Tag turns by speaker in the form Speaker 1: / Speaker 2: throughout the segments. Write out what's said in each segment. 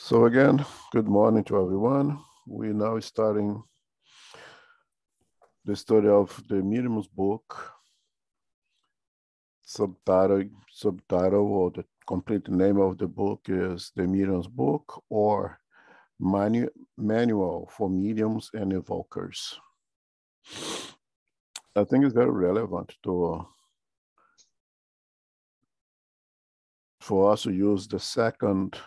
Speaker 1: So again, good morning to everyone. We're now starting the study of the Medium's book. Subtitle or the complete name of the book is The Medium's Book, or Manual for Mediums and Evokers. I think it's very relevant for us to use the second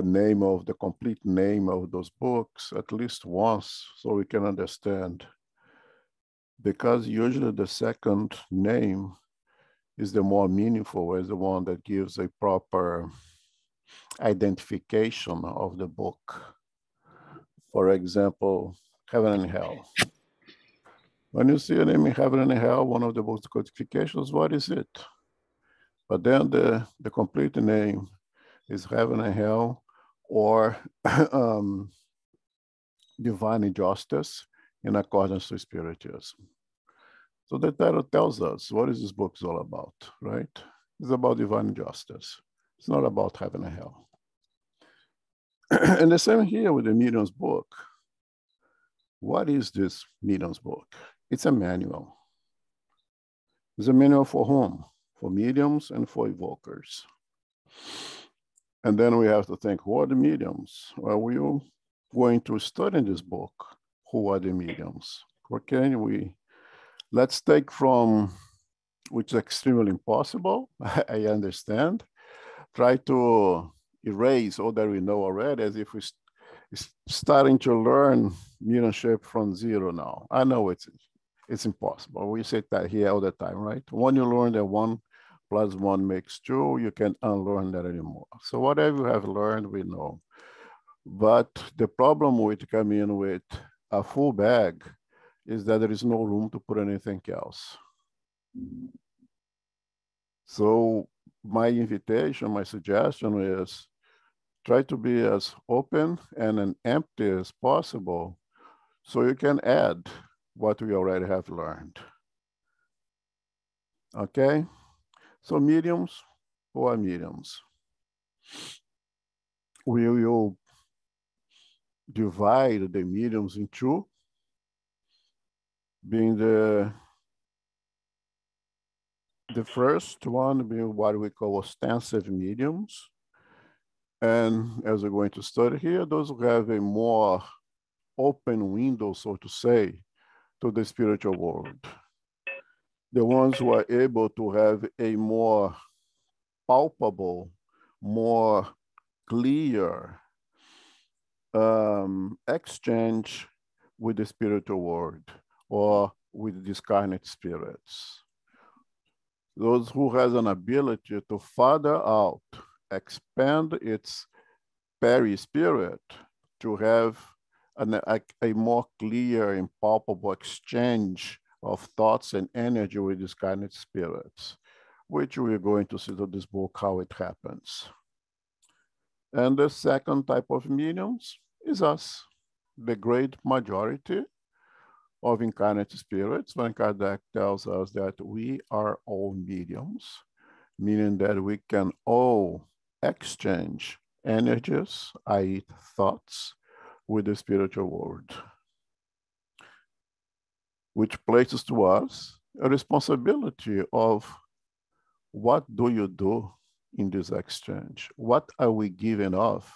Speaker 1: name of the complete name of those books at least once so we can understand. Because usually the second name is the more meaningful, is the one that gives a proper identification of the book. For example, Heaven and Hell. When you see a name in Heaven and Hell, one of the book's codifications, what is it? But then the complete name is Heaven and Hell, or Divine Injustice in accordance to Spiritism. So the title tells us what is this book all about, right? It's about divine justice. It's not about heaven and hell. And the same here with the Medium's book. What is this Medium's book? It's a manual. It's a manual for whom? For mediums and for evokers. And then we have to think, who are the mediums? Well, we're going to study in this book, who are the mediums? Okay, let's take from, which is extremely impossible, I understand, try to erase all that we know already as if we're starting to learn mediumship from zero now. I know it's impossible. We say that here all the time, right? When you learn that 1 + 1 makes 2, you can't unlearn that anymore. So whatever you have learned, we know. But the problem with coming in with a full bag is that there is no room to put anything else. So my invitation, my suggestion is try to be as open and as empty as possible so you can add what we already have learned. Okay? So mediums, who are mediums? We will divide the mediums in two, being the first one being what we call ostensive mediums. And as we're going to study here, those who have a more open window, so to say, to the spiritual world. The ones who are able to have a more palpable, more clear exchange with the spiritual world or with discarnate spirits. Those who has an ability to further out, expand its perispirit to have a more clear and palpable exchange of thoughts and energy with discarnate spirits, which we're going to see through this book how it happens. And the second type of mediums is us, the great majority of incarnate spirits, when Kardec tells us that we are all mediums, meaning that we can all exchange energies, i.e. thoughts, with the spiritual world, which places to us a responsibility of what do you do in this exchange? What are we giving off?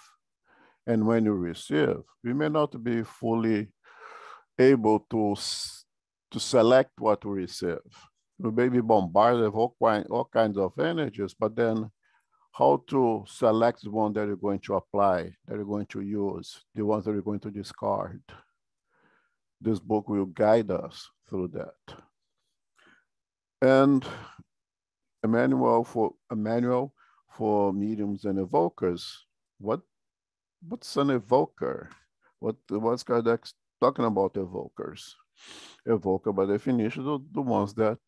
Speaker 1: And when you receive, we may not be fully able to select what we receive. We may be bombarded with all kinds of energies, but then how to select the one that you're going to apply, that you're going to use, the ones that you're going to discard. This book will guide us through that. And a manual for mediums and evokers. What's an evoker? What's Kardec talking about evokers? Evoker, by definition, the ones that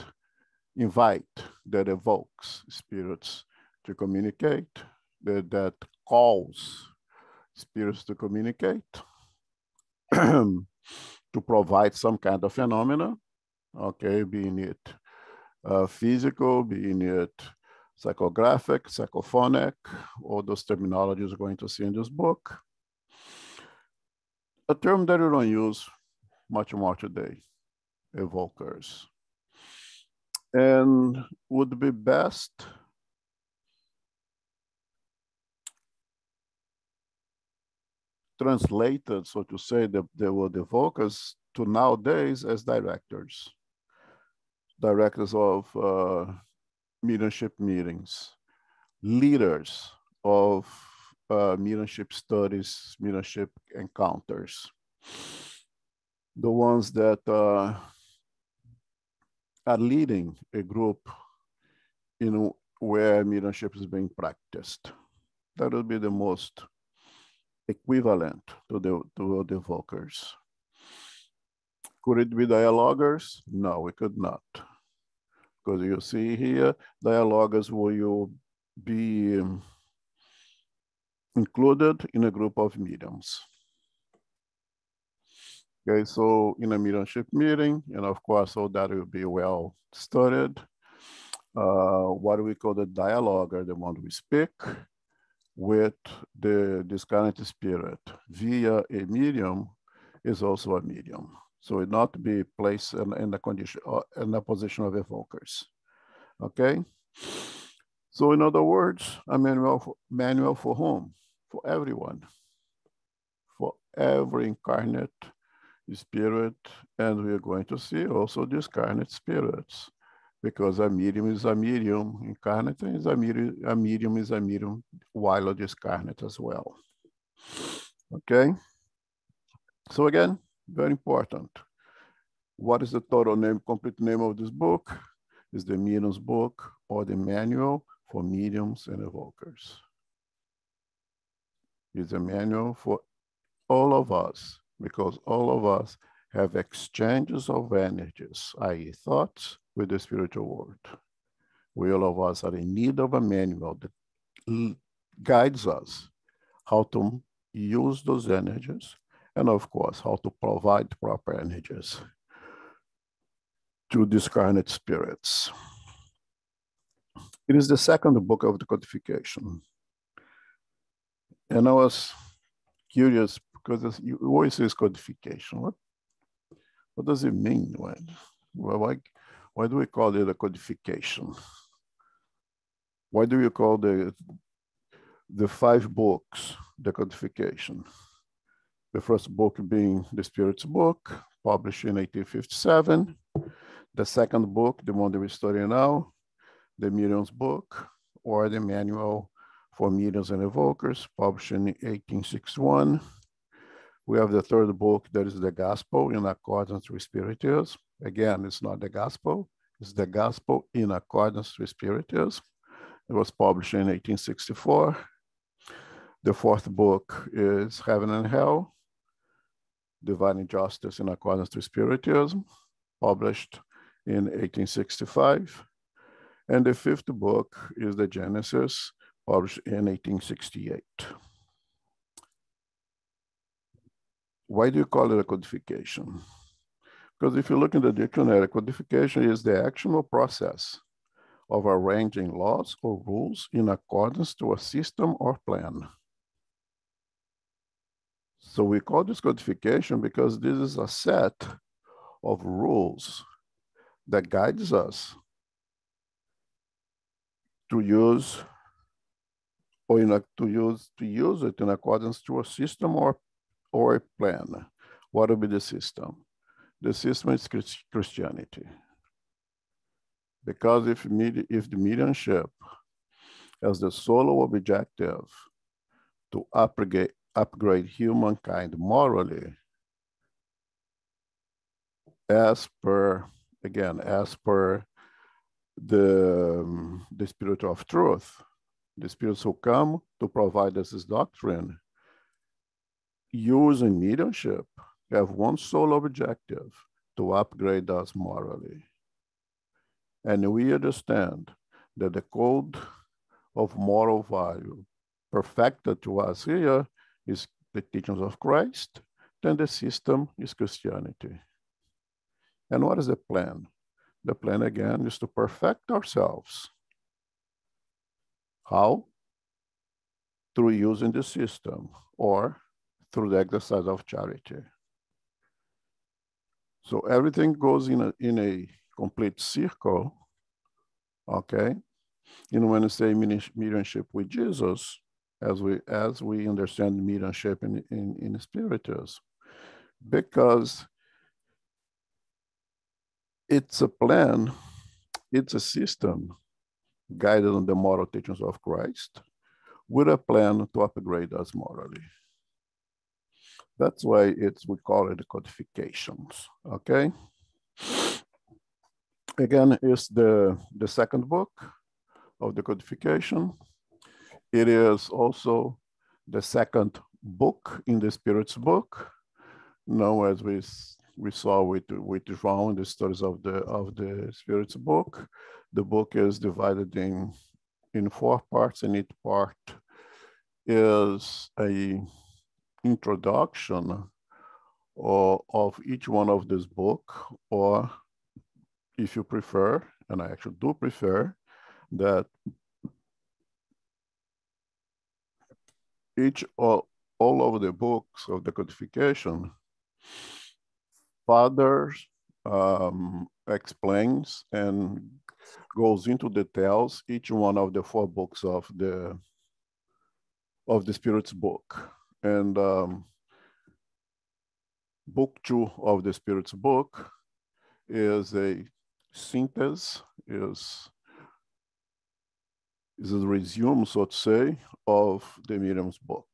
Speaker 1: invite, that evokes spirits to communicate, that calls spirits to communicate, to provide some kind of phenomena, okay, being it physical, being it psychographic, psychophonic, all those terminologies are going to see in this book. A term that we don't use much more today, evokers. And would be best translated, so to say, the word evokers to nowadays as directors of mediumship meetings, leaders of mediumship studies, mediumship encounters, the ones that are leading a group where mediumship is being practiced. That would be the most equivalent to the evokers. Could it be dialogers? No, we could not. Because you see here, dialogers will be included in a group of mediums. Okay, so in a mediumship meeting, and of course, so that will be well studied. What do we call the dialoguer? The one we speak with the discarnate spirit via a medium is also a medium. So it not to be placed in the condition in the position of evokers. Okay. So in other words, a manual for whom? For everyone, for every incarnate spirit, and we are going to see also discarnate spirits, because a medium is a medium, incarnate is a medium is a medium, while a discarnate as well. Okay. So again, very important. What is the total name, complete name of this book? Is the Medium's Book, or the Manual for Mediums and Evokers. It's a manual for all of us, because all of us have exchanges of energies, i.e. thoughts, with the spiritual world. We all of us are in need of a manual that guides us how to use those energies, and of course, how to provide proper energies to discarnate spirits. It is the second book of the codification. And I was curious, because you always say codification. What does it mean? Why do we call it a codification? Why do you call the 5 books the codification? The first book being the Spirit's Book, published in 1857. The second book, the one that we're studying now, the Medium's Book, or the Manual for Mediums and Evokers, published in 1861. We have the third book, that is the Gospel in Accordance with Spiritism. Again, it's not the Gospel, it's the Gospel in Accordance with Spiritism. It was published in 1864. The fourth book is Heaven and Hell, Divine Justice in Accordance with Spiritism, published in 1865. And the fifth book is the Genesis, published in 1868. Why do you call it a codification? Because if you look in the dictionary, codification is the action or process of arranging laws or rules in accordance to a system or plan. So we call this codification because this is a set of rules that guides us to use it in accordance to a system or a plan. What will be the system? The system is Christianity. Because if the mediumship has the sole objective to upgrade humankind morally, as per the Spirit of Truth, the spirits who come to provide us this doctrine, using mediumship, have one sole objective: to upgrade us morally. And we understand that the code of moral value perfected to us here is the teachings of Christ, then the system is Christianity. And what is the plan? The plan, again, is to perfect ourselves How? Through using the system or through the exercise of charity. So everything goes in a complete circle, okay? When we say mediumship with Jesus, as we understand mediumship in spiritism, because it's a plan, it's a system guided on the moral teachings of Christ with a plan to upgrade us morally. That's why we call it codifications, okay? Again, it's the second book of the codification. It is also the second book in the Spirit's book. Now, as we saw with João in the studies of the Spirit's book, the book is divided in 4 parts, and each part is a introduction of each one of this book, or if you prefer, and I actually do prefer, that all over the books of the codification, Father explains and goes into details each one of the 4 books of the Spirit's book. And book 2 of the Spirit's book is a synthesis, is a resume, so to say, of the medium's book.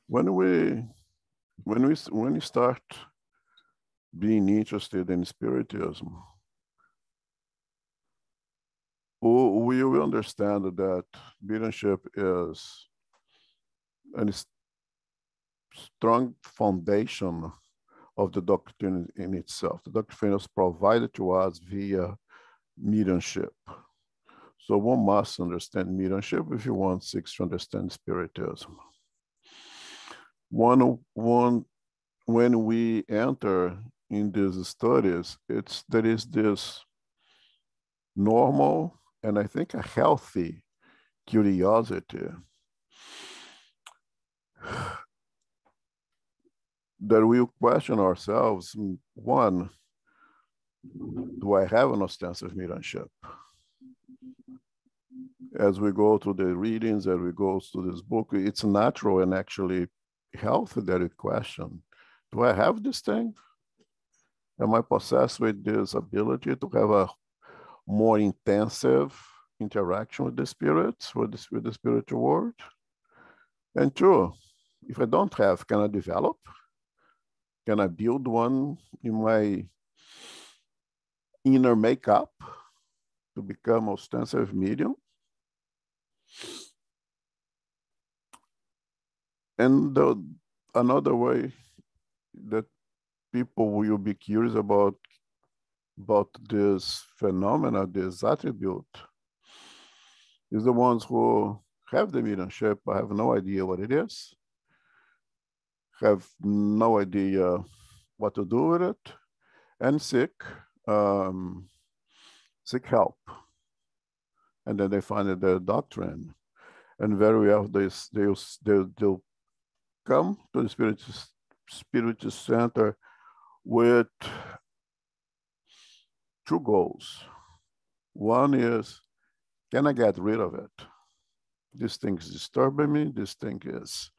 Speaker 1: When we start being interested in spiritism, we will understand that mediumship is a strong foundation of the doctrine in itself. The doctrine is provided to us via mediumship. So one must understand mediumship if you want to understand spiritism. When we enter in these studies, there is this normal and I think a healthy curiosity that we question ourselves. One, do I have an ostensive mediumship? As we go through the readings, as we go through this book, it's natural and actually healthy that we question, do I have this thing? Am I possessed with this ability to have a more intensive interaction with the spirits, with the spiritual world? And 2, if I don't have, can I develop? Can I build one in my inner makeup to become ostensive medium? And another way that people will be curious about this phenomena, this attribute, is the ones who have the mediumship, but have no idea what it is, have no idea what to do with it, and seek help. And then they find the doctrine. And very well, they'll come to the spiritual center with 2 goals. One is, can I get rid of it? This thing is disturbing me. This thing is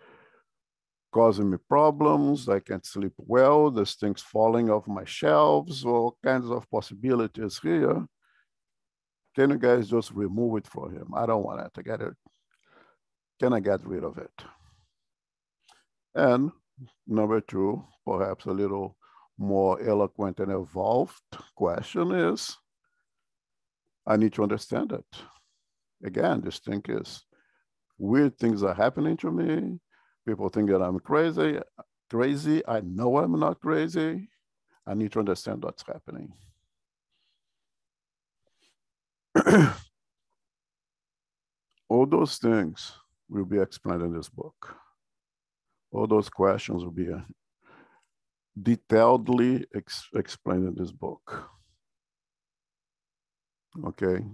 Speaker 1: causing me problems. I can't sleep well. This thing's falling off my shelves. All kinds of possibilities here. Can you guys just remove it from him? I don't want it. Can I get rid of it? And number 2, perhaps a little more eloquent and evolved question is, I need to understand it. Again, this thing is, weird things are happening to me. People think that I'm crazy. I know I'm not crazy. I need to understand what's happening. All those things will be explained in this book. All those questions will be detailedly explained in this book. Okay.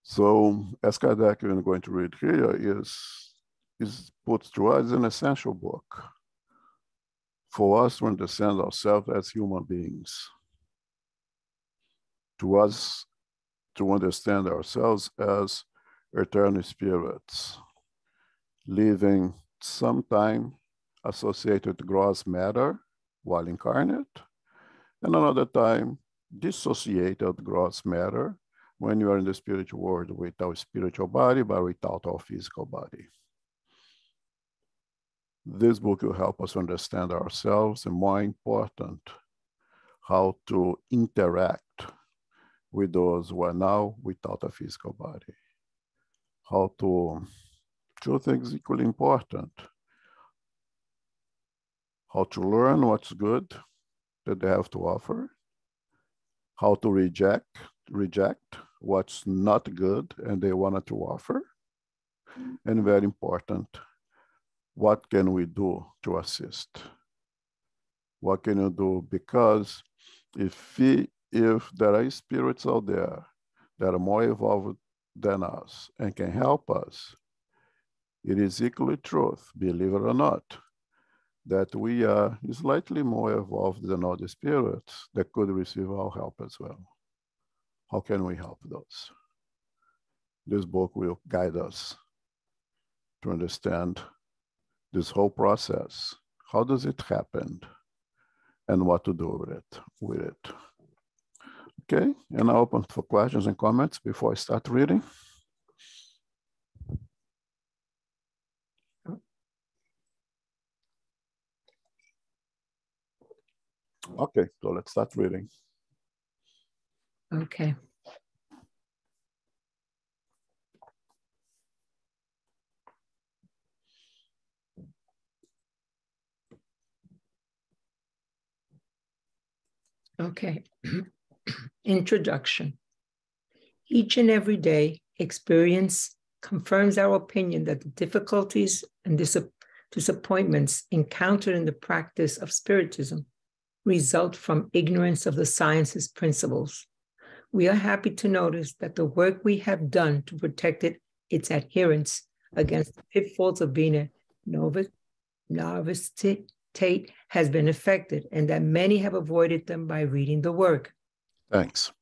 Speaker 1: So as Kardec is going to read here is put to us an essential book for us to understand ourselves as human beings, to us to understand ourselves as eternal spirits, living some time associated with gross matter while incarnate, and another time dissociated gross matter when you are in the spiritual world with our spiritual body, but without our physical body. This book will help us understand ourselves, and more important, how to interact with those who are now without a physical body. How to, two things equally important, how to learn what's good that they have to offer, how to reject what's not good and they wanted to offer, and very important, what can we do to assist? What can you do? Because if there are spirits out there that are more evolved than us and can help us, it is equally truth, believe it or not, that we are slightly more evolved than other spirits that could receive our help as well. How can we help those? This book will guide us to understand this whole process. How does it happen? And what to do with it. Okay, and I open for questions and comments before I start reading. Okay, so let's start reading.
Speaker 2: Okay. Okay. Introduction. Each and every day, experience confirms our opinion that the difficulties and disappointments encountered in the practice of Spiritism result from ignorance of the science's principles. We are happy to notice that the work we have done to protect its adherents against the pitfalls of being a novice has been effected, and that many have avoided them by reading the work.
Speaker 1: Thanks.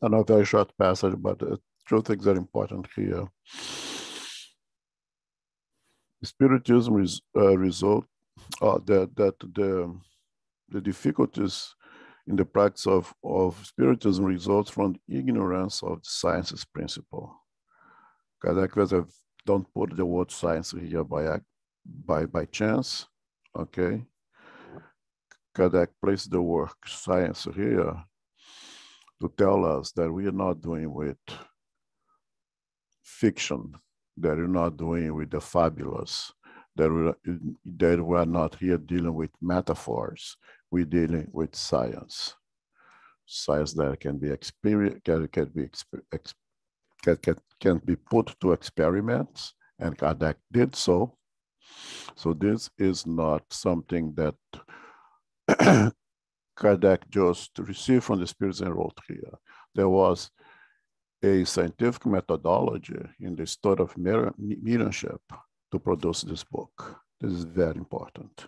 Speaker 1: I know a very short passage, but two things are important here. Spiritism result that the difficulties in the practice of Spiritism results from the ignorance of the science's principle. Kardec don't put the word science here by chance, okay? Kardec placed the word science here to tell us that we are not doing with fiction, that we're not doing with the fabulous, that we're not here dealing with metaphors. We're dealing with science. Science that can be can be put to experiments, and Kardec did so. So this is not something that Kardec just received from the spirits and wrote here. There was a scientific methodology in the study of mediumship to produce this book. This is very important.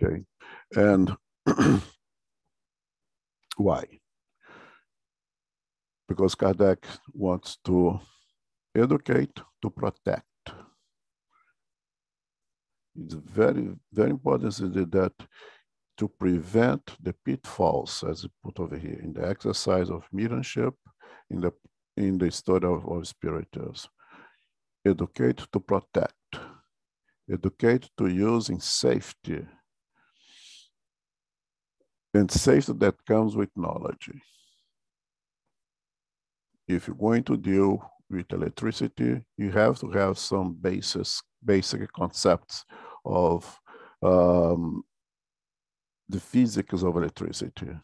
Speaker 1: Okay, and why? Because Kardec wants to educate, to protect. It's very, very important that to prevent the pitfalls, as put over here, in the exercise of mediumship, in the study of spirituals. Educate to protect. Educate to use in safety. And safety that comes with knowledge. If you're going to deal with electricity, you have to have some basic concepts of the physics of electricity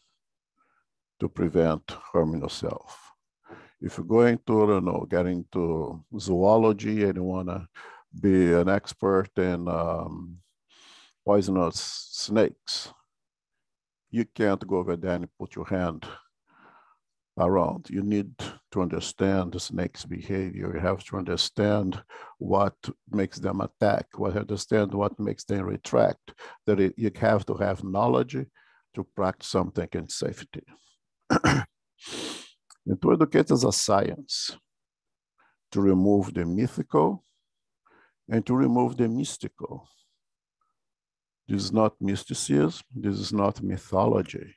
Speaker 1: to prevent harming yourself. If you're going to, I don't know, get into zoology and you want to be an expert in poisonous snakes, you can't go over there and put your hand around. You need to understand the snake's behavior. You have to understand what makes them attack, understand what makes them retract. You have to have knowledge to practice something in safety. And to educate as a science, to remove the mythical and to remove the mystical. This is not mysticism, this is not mythology,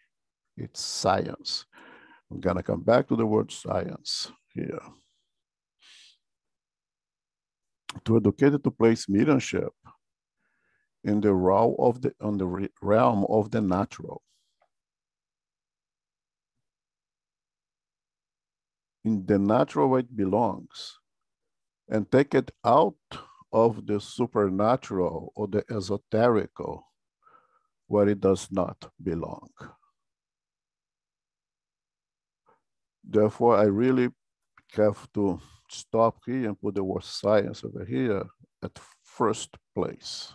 Speaker 1: it's science. I'm gonna come back to the word science here. To educate it to place mediumship in the realm of the natural. In the natural where it belongs, and take it out of the supernatural or the esoterical where it does not belong. Therefore, I really have to stop here and put the word science over here at first place.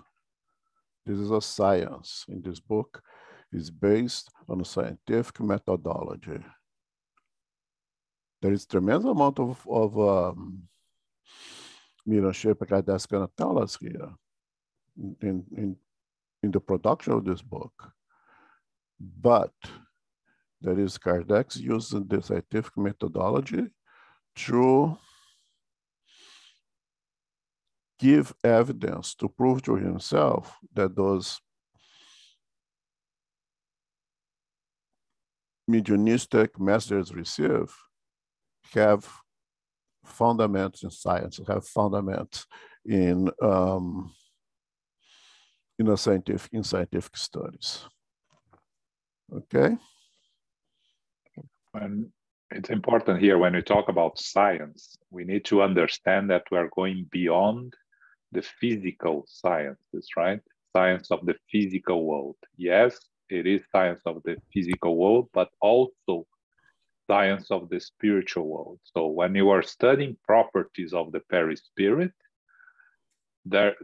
Speaker 1: This is a science in this book. It's based on a scientific methodology. There is tremendous amount of mediumship that's going to tell us here in the production of this book. But there is Kardec's using the scientific methodology to give evidence to prove to himself that those mediumistic messages received have fundamentals in science, have fundamentals in scientific studies. Okay.
Speaker 3: And it's important here when we talk about science, we need to understand that we are going beyond the physical sciences, right? Science of the physical world. Yes, it is science of the physical world, but also science of the spiritual world. So when you are studying properties of the perispirit, there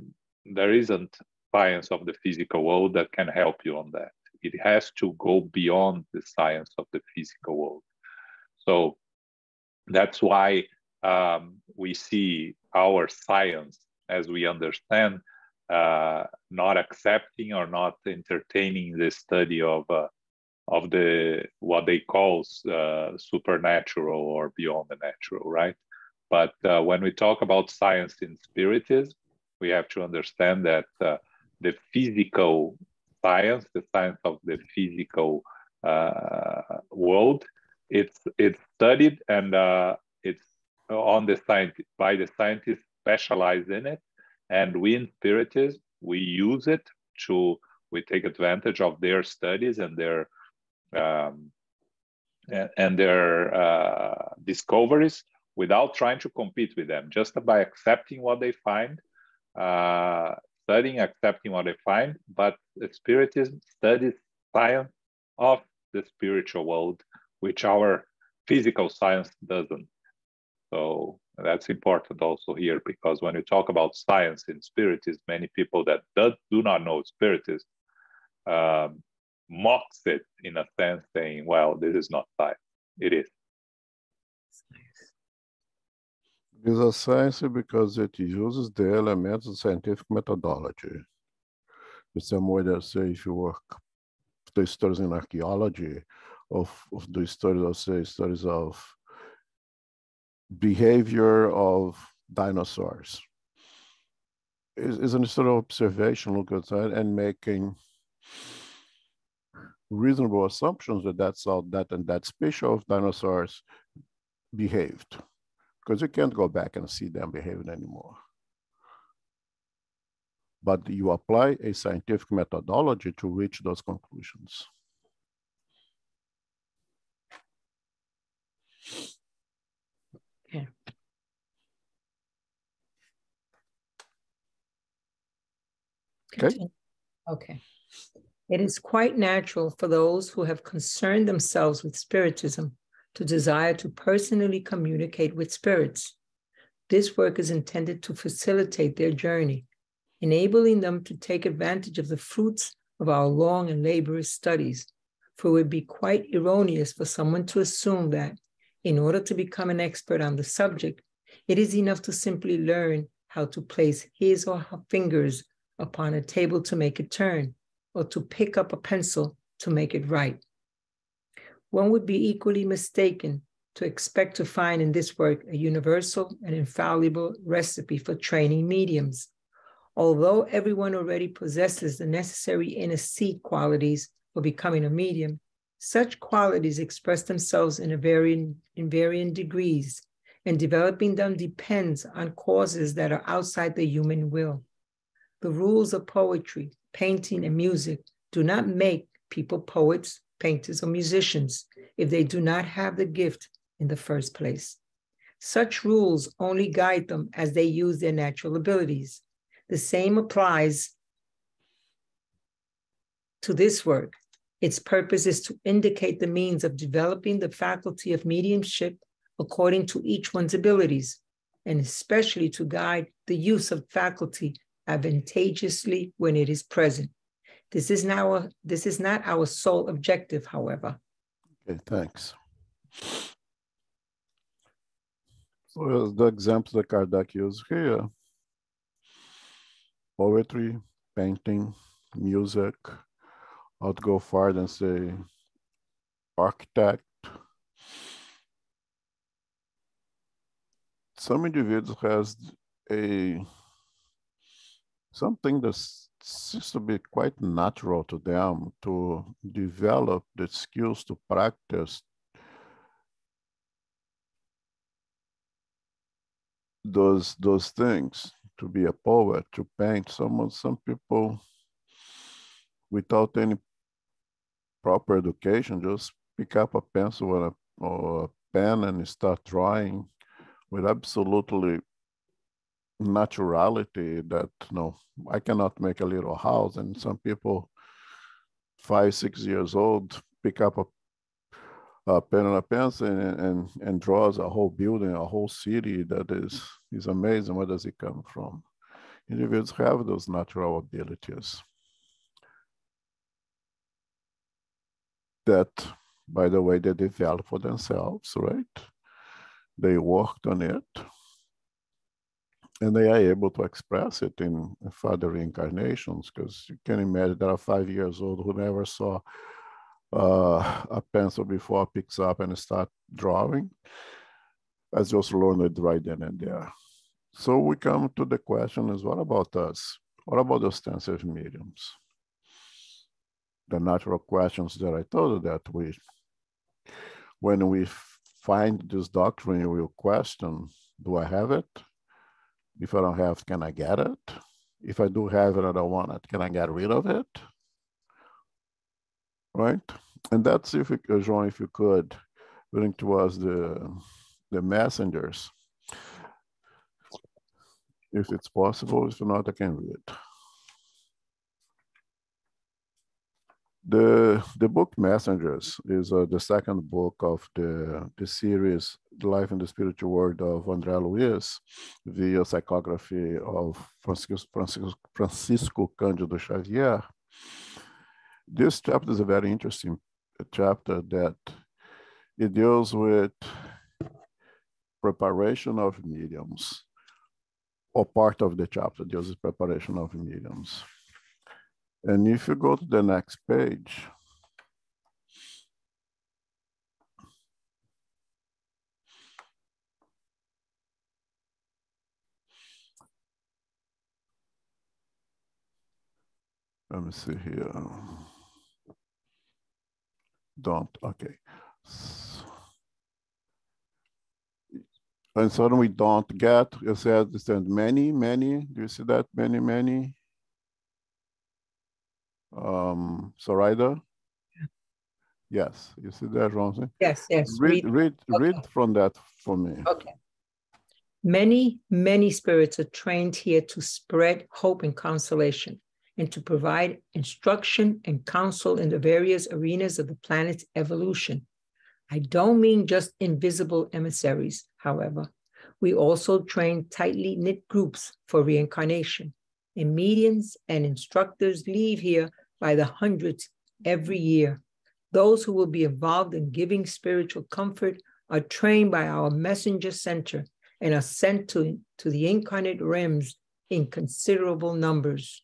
Speaker 3: isn't science of the physical world that can help you on that. It has to go beyond the science of the physical world. So that's why we see our science, as we understand, not accepting or not entertaining the study of the what they call supernatural or beyond the natural, right? But when we talk about science in spiritism, we have to understand that the physical science, the science of the physical world, it's studied and it's on the by the scientists specialized in it, and we in spiritism we use it we take advantage of their studies and their discoveries without trying to compete with them, just by accepting what they find, studying, accepting what they find. But the spiritism studies science of the spiritual world, which our physical science doesn't. So that's important also here, because when you talk about science in spiritism, many people that do not know spiritism mocks it in a sense, saying, well, this is not science. It is.
Speaker 1: It is a science because it uses the elements of scientific methodology. The same way that, say, if you work the studies in archaeology, of the studies of, say, studies of behavior of dinosaurs. Is an sort of observation, look outside and making reasonable assumptions that that's how that species of dinosaurs behaved, because you can't go back and see them behaving anymore. But you apply a scientific methodology to reach those conclusions.
Speaker 2: Okay.
Speaker 1: Okay.
Speaker 2: Okay. It is quite natural for those who have concerned themselves with spiritism to desire to personally communicate with spirits. This work is intended to facilitate their journey, enabling them to take advantage of the fruits of our long and laborious studies, for it would be quite erroneous for someone to assume that, in order to become an expert on the subject, it is enough to simply learn how to place his or her fingers upon a table to make it turn, or to pick up a pencil to make it write. One would be equally mistaken to expect to find in this work a universal and infallible recipe for training mediums. Although everyone already possesses the necessary inner seat qualities for becoming a medium, such qualities express themselves in varying degrees, and developing them depends on causes that are outside the human will. The rules of poetry, painting, and music do not make people poets, painters, or musicians if they do not have the gift in the first place. Such rules only guide them as they use their natural abilities. The same applies to this work. Its purpose is to indicate the means of developing the faculty of mediumship according to each one's abilities, and especially to guide the use of faculty advantageously when it is present. This is not our sole objective, however.
Speaker 1: Okay, thanks. So the examples that Kardec used here: poetry, painting, music. I'll go farther and say architect. Some individuals has something that seems to be quite natural to them to develop the skills to practice those things, to be a poet, to paint. Some people without any proper education just pick up a pencil or a pen and start drawing with absolutely naturality that, no, I cannot make a little house. And some people 5, 6 years old pick up a pen and a pencil and draws a whole building, a whole city. That is amazing. Where does it come from? Individuals have those natural abilities that, by the way, they develop for themselves, right? They worked on it, and they are able to express it in further reincarnations, because you can imagine there are 5 years old who never saw a pencil before, picks up and start drawing. I just learned it right then and there. So we come to the question is, what about us? What about the ostensive mediums? The natural questions that I told you, that when we find this doctrine, we will question, do I have it? If I don't have it, can I get it? If I do have it, I don't want it, can I get rid of it? Right? And that's, if you, Jean, if you could, bring to us the messengers. If it's possible, if not, I can read. The book Messengers is the second book of the series, The Life in the Spiritual World of André Luiz, via psychography of Francisco Cândido Xavier. This chapter is a very interesting chapter that it deals with preparation of mediums, or part of the chapter deals with preparation of mediums. And if you go to the next page, let me see here. Okay. And suddenly we don't get, you said, many, do you see that? Many. Zoraida? Yes, you see that, Ronson?
Speaker 2: Yes.
Speaker 1: Read
Speaker 2: Okay.
Speaker 1: from that for me.
Speaker 2: Okay. Many spirits are trained here to spread hope and consolation, and to provide instruction and counsel in the various arenas of the planet's evolution. I don't mean just invisible emissaries, however. We also train tightly knit groups for reincarnation, and mediums and instructors leave here by the hundreds every year. Those who will be involved in giving spiritual comfort are trained by our messenger center and are sent to the incarnate realms in considerable numbers.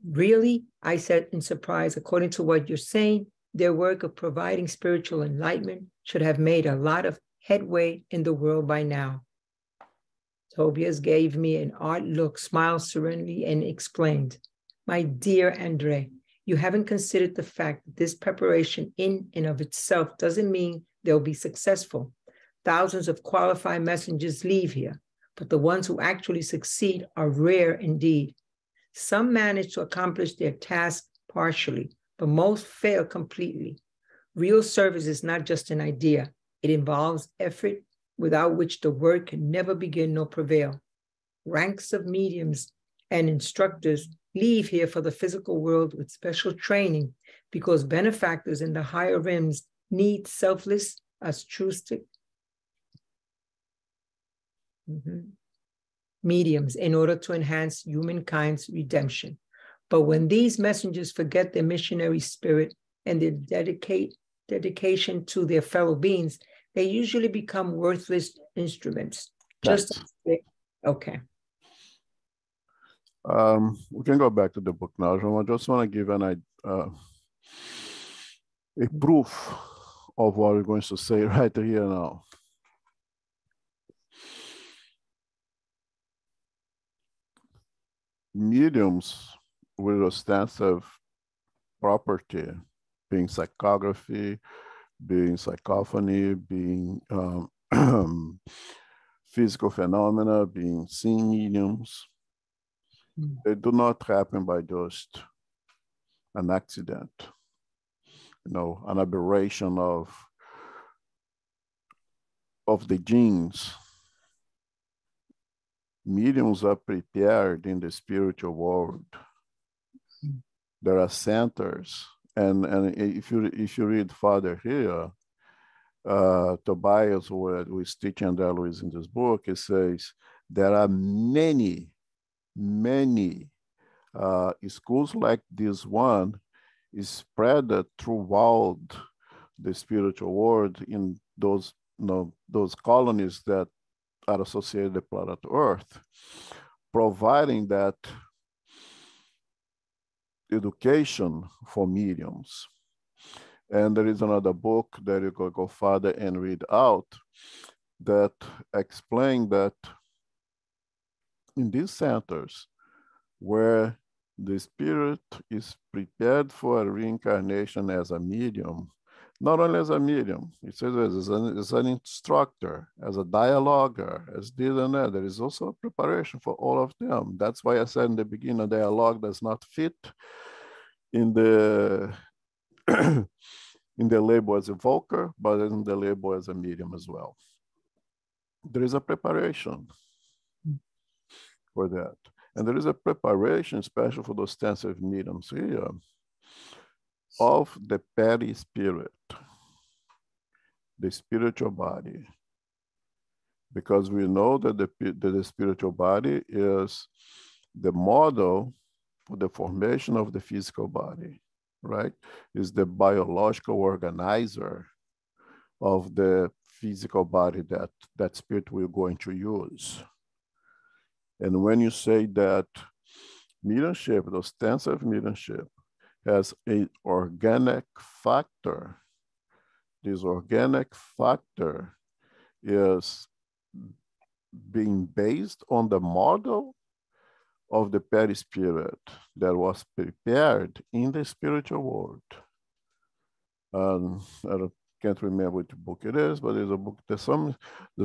Speaker 2: Really? I said in surprise, according to what you're saying, their work of providing spiritual enlightenment should have made a lot of headway in the world by now. Tobias gave me an odd look, smiled serenely, and explained, my dear Andre, you haven't considered the fact that this preparation in and of itself doesn't mean they'll be successful. Thousands of qualified messengers leave here, but the ones who actually succeed are rare indeed. Some manage to accomplish their task partially, but most fail completely. Real service is not just an idea. It involves effort without which the work can never begin nor prevail. Ranks of mediums and instructors leave here for the physical world with special training because benefactors in the higher realms need selfless, altruistic mediums in order to enhance humankind's redemption. But when these messengers forget their missionary spirit and their dedication to their fellow beings, they usually become worthless instruments. Okay.
Speaker 1: We can go back to the book now. I just want to give a proof of what we're going to say right here now. Mediums with ostensive property, being psychography, being psychophony, being physical phenomena, being seeing mediums, they do not happen by just an accident, an aberration of the genes. Mediums are prepared in the spiritual world. There are centers, and if you read further here, Tobias, who is teaching André Luiz in this book, he says there are many schools like this one is spread throughout the spiritual world in those colonies that are associated with planet Earth, providing that education for mediums. And there is another book that you can go further and read out that explain that in these centers where the spirit is prepared for a reincarnation as a medium, not only as a medium, it says as an instructor, as a dialoguer, as this and that. There is also a preparation for all of them. That's why I said in the beginning, a dialogue does not fit in the in the label as a evoker, but in the label as a medium as well. There is a preparation for that. And there is a preparation, especially for those ostensive mediums here, of the perispirit, the spiritual body. Because we know that the spiritual body is the model for the formation of the physical body, right? Is the biological organizer of the physical body that spirit we're going to use. And when you say that mediumship, the ostensive mediumship, has an organic factor, this organic factor is being based on the model of the perispirit that was prepared in the spiritual world. I can't remember which book it is, but there's a book. The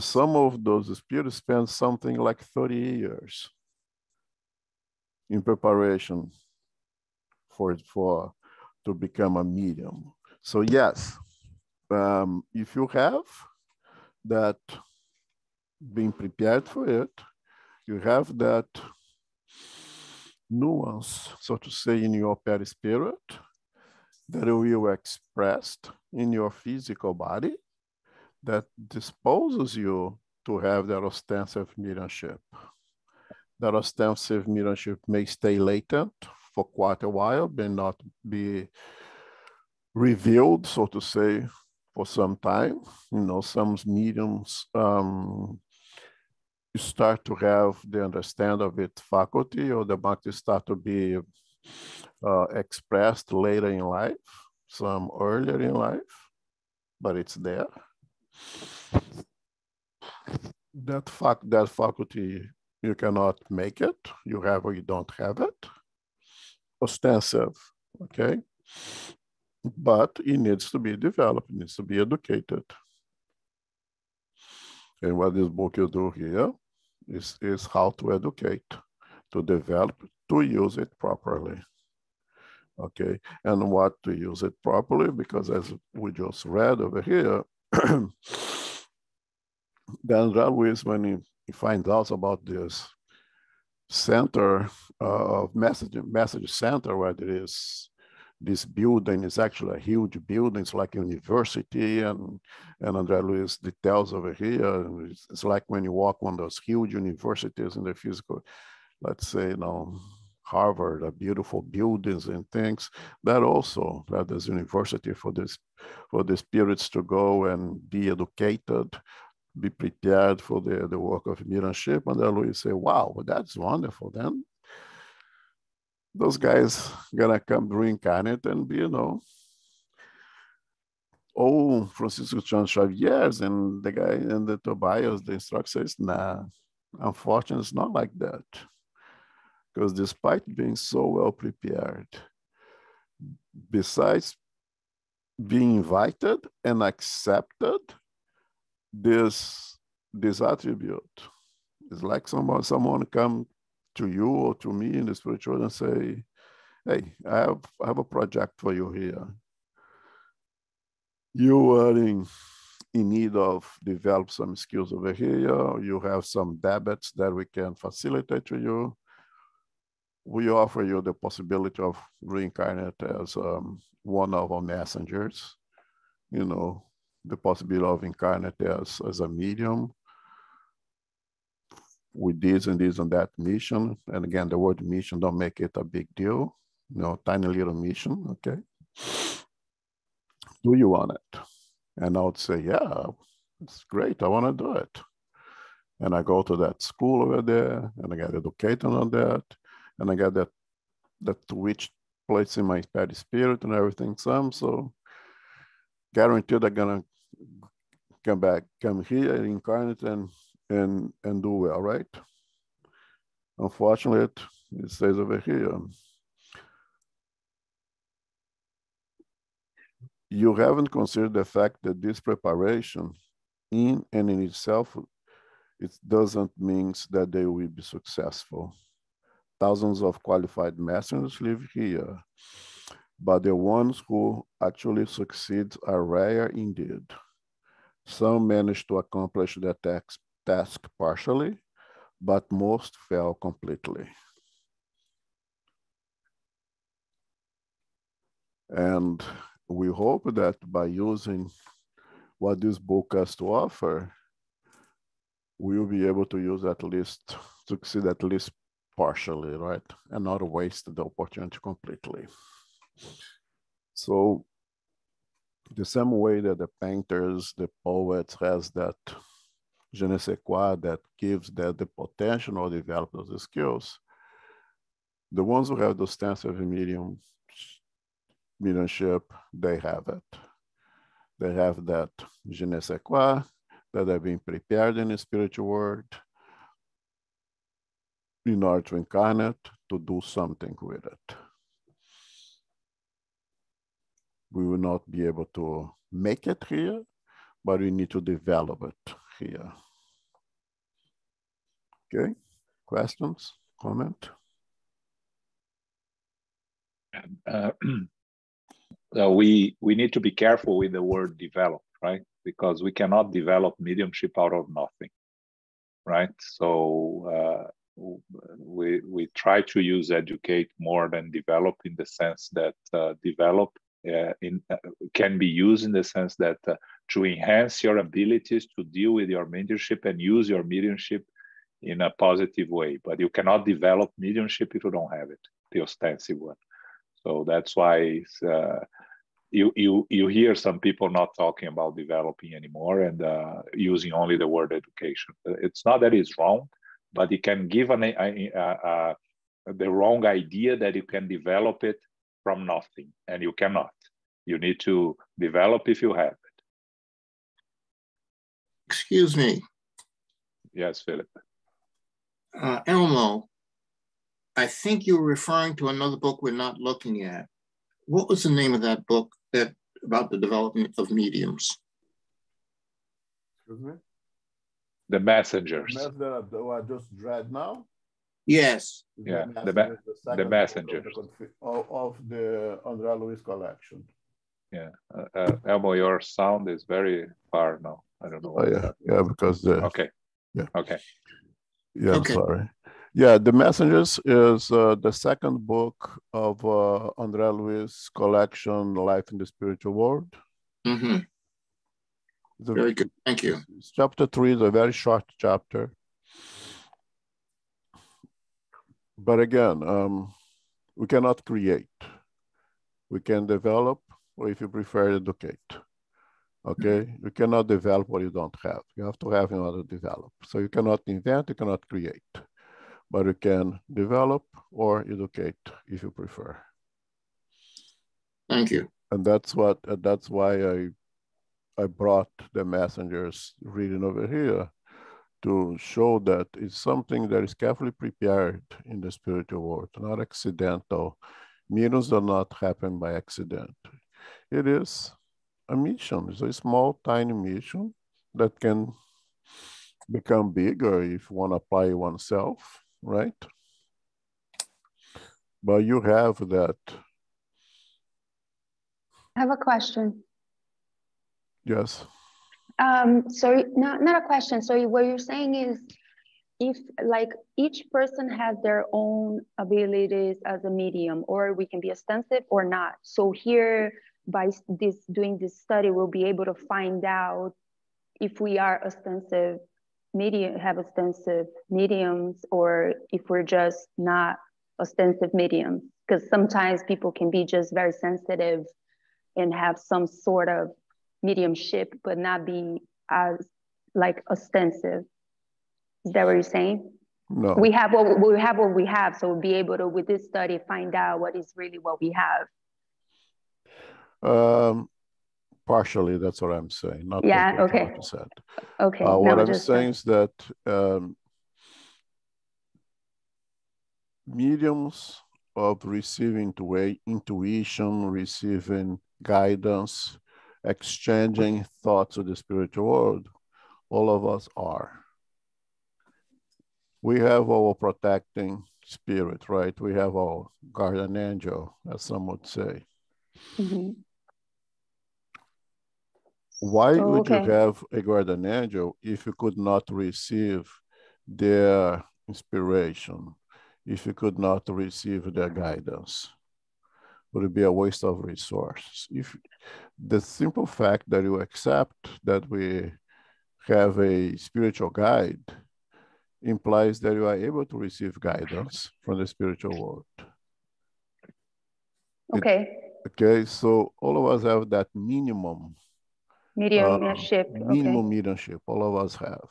Speaker 1: sum of those spirits spend something like 30 years in preparation to become a medium. So yes, if you have that being prepared for it, you have that nuance, so to say, in your perispirit, that will expressed in your physical body that disposes you to have that ostensive mediumship. That ostensive mediumship may stay latent for quite a while, may not be revealed, so to say, for some time. You know, some mediums start to have the understanding of its faculty, or the might start to be expressed later in life, some earlier in life, but it's there. That faculty, you cannot make it. You have or you don't have it. Ostensive, okay? But it needs to be developed, it needs to be educated. And what this book will do here is how to educate, to develop, to use it properly. Okay, and what to use it properly, because as we just read over here, then Luis, when he finds out about this center of message center, where there is this building, is actually a huge building. It's like a university, and André Luis details over here. It's like when you walk on those huge universities in the physical, let's say, you know, Harvard, beautiful buildings and things. That also, that is university for the spirits to go and be educated, be prepared for the work of mediumship. And then Luis say, wow, well, that's wonderful. Then those guys gonna come reincarnate and be, you know, oh, Francisco Chan Xavier's, and the guy and the Tobias, the instructor says, nah, unfortunately, it's not like that. Because despite being so well prepared, besides being invited and accepted this attribute, it's like someone come to you or to me in the spiritual and say, hey, I have a project for you here. You are in need of develop some skills over here. You have some debits that we can facilitate to you. We offer you the possibility of reincarnate as one of our messengers, you know, the possibility of incarnate as a medium with this and this and that mission. And again, the word mission, don't make it a big deal, you know, tiny little mission, okay? Do you want it? And I would say, yeah, it's great, I want to do it. And I go to that school over there, and I get educated on that, and I get that which place in my spirit and everything. So guaranteed I'm gonna come here, incarnate, and do well, right? Unfortunately, it says over here, you haven't considered the fact that this preparation in and in itself, it doesn't mean that they will be successful. Thousands of qualified masters live here, but the ones who actually succeed are rare indeed. Some manage to accomplish the task partially, but most fail completely. And we hope that by using what this book has to offer, we will be able to use succeed at least partially, right? And not waste the opportunity completely. So the same way that the painters, the poets has that je ne sais quoi that gives the potential or develop those skills, the ones who have those ostensive mediumship, they have it. They have that je ne sais quoi, that have been prepared in the spiritual world in order to incarnate, to do something with it. We will not be able to make it here, but we need to develop it here. Okay, questions, comment?
Speaker 3: We need to be careful with the word develop, right? Because we cannot develop mediumship out of nothing, right? So we try to use educate more than develop, in the sense that develop can be used in the sense that to enhance your abilities to deal with your mediumship and use your mediumship in a positive way. But you cannot develop mediumship if you don't have it, the ostensive one. So that's why you hear some people not talking about developing anymore and using only the word education. It's not that it's wrong, but it can give the wrong idea that you can develop it from nothing, and you cannot. You need to develop if you have it.
Speaker 4: Excuse me.
Speaker 3: Yes, Philip.
Speaker 4: Elmo, I think you're referring to another book we're not looking at. What was the name of that book about the development of mediums?
Speaker 1: Excuse me?
Speaker 3: The Messengers.
Speaker 1: That I just read now?
Speaker 4: Yes.
Speaker 3: Yeah,
Speaker 1: the
Speaker 3: Messengers.
Speaker 1: Of the André Luiz collection.
Speaker 3: Yeah, Elmo, your sound is very far now. I don't know.
Speaker 1: Oh, yeah, because the...
Speaker 3: Okay.
Speaker 1: Yeah.
Speaker 3: Okay.
Speaker 1: Yeah,
Speaker 4: okay.
Speaker 1: Sorry. Yeah, The Messengers is the second book of André Luiz collection, Life in the Spiritual World.
Speaker 4: Mm-hmm. Very good. Thank you.
Speaker 1: Chapter 3 is a very short chapter. But again, we cannot create. We can develop, or if you prefer, educate. Okay? You cannot develop what you don't have. You have to have in order to develop. So you cannot invent, you cannot create. But you can develop or educate if you prefer.
Speaker 4: Thank you.
Speaker 1: And that's why I brought the Messengers reading over here to show that it's something that is carefully prepared in the spiritual world, not accidental. Miracles do not happen by accident. It is a mission. It's a small, tiny mission that can become bigger if one apply oneself, right? But you have that.
Speaker 5: I have a question.
Speaker 1: Yes.
Speaker 5: Sorry, not a question. So what you're saying is, if like each person has their own abilities as a medium, or we can be ostensive or not. So here, by doing this study, we'll be able to find out if we are ostensive have ostensive mediums, or if we're just not ostensive mediums. Because sometimes people can be just very sensitive and have some sort of mediumship, but not be as like ostensive. Is that what you're saying?
Speaker 1: No.
Speaker 5: We have what we have, so we'll be able to, with this study, find out what is really what we have.
Speaker 1: Partially, that's what I'm saying. Not
Speaker 5: yeah. Okay.
Speaker 1: What you said.
Speaker 5: Okay.
Speaker 1: What I'm saying is that mediums of receiving intuition, receiving guidance, exchanging thoughts of the spiritual world, all of us are. We have our protecting spirit, right? We have our guardian angel, as some would say.
Speaker 5: Mm-hmm.
Speaker 1: Why would you have a guardian angel if you could not receive their inspiration, if you could not receive their guidance? Would it be a waste of resources? If the simple fact that you accept that we have a spiritual guide implies that you are able to receive guidance from the spiritual world.
Speaker 5: Okay.
Speaker 1: Okay, so all of us have that minimum
Speaker 5: mediumship.
Speaker 1: Minimum mediumship, all of us have.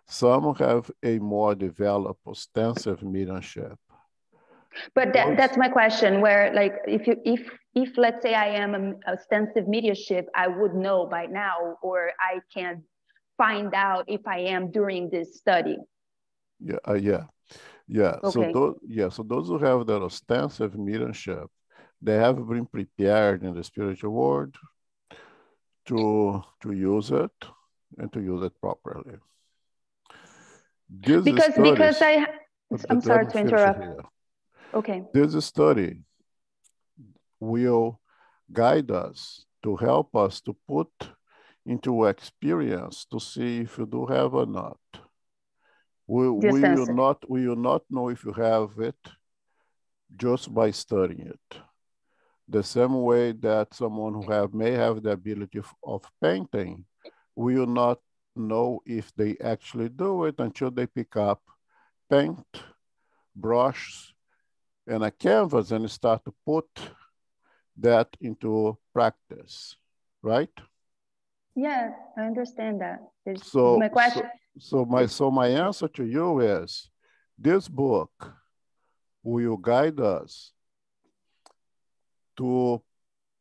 Speaker 1: Some have a more developed ostensive mediumship.
Speaker 5: But that's my question, where like if let's say I am an ostensive mediumship, I would know by now, or I can find out if I am during this study.
Speaker 1: Yeah.
Speaker 5: Okay.
Speaker 1: So those who have that ostensive mediumship, they have been prepared in the spiritual world to use it and to use it properly.
Speaker 5: I'm sorry to interrupt. Okay.
Speaker 1: This study will guide us to help us to put into experience to see if you do have or not. We will not know if you have it just by studying it. The same way that someone who may have the ability of painting will not know if they actually do it until they pick up paint, brush, and a canvas and start to put that into practice, right?
Speaker 5: Yes, I understand that.
Speaker 1: So
Speaker 5: my question.
Speaker 1: So my answer to you is, this book will guide us to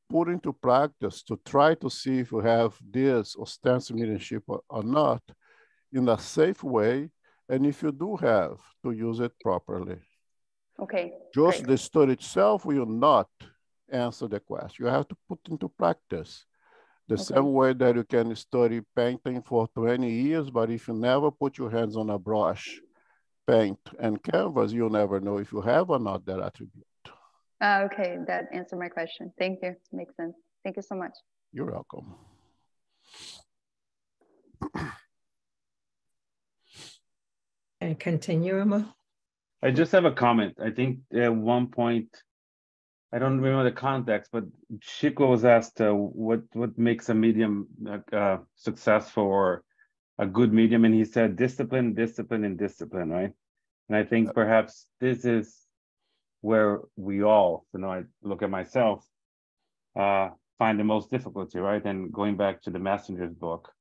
Speaker 1: put into practice, to try to see if we have this ostensive mediumship or not in a safe way, and if you do have, to use it properly.
Speaker 5: Okay.
Speaker 1: Just
Speaker 5: great.
Speaker 1: the study itself will not answer the question. You have to put into practice. The same way that you can study painting for 20 years, but if you never put your hands on a brush, paint, and canvas, you'll never know if you have or not that attribute.
Speaker 5: Okay, that answered my question. Thank you. Makes sense. Thank you so much.
Speaker 1: You're welcome.
Speaker 2: And continue, Emma.
Speaker 6: I just have a comment. I think at one point, I don't remember the context, but Chico was asked what makes a medium successful or a good medium, and he said discipline, discipline, and discipline, right? And I think perhaps this is where we all, I look at myself, find the most difficulty, right? And going back to the Messenger's book,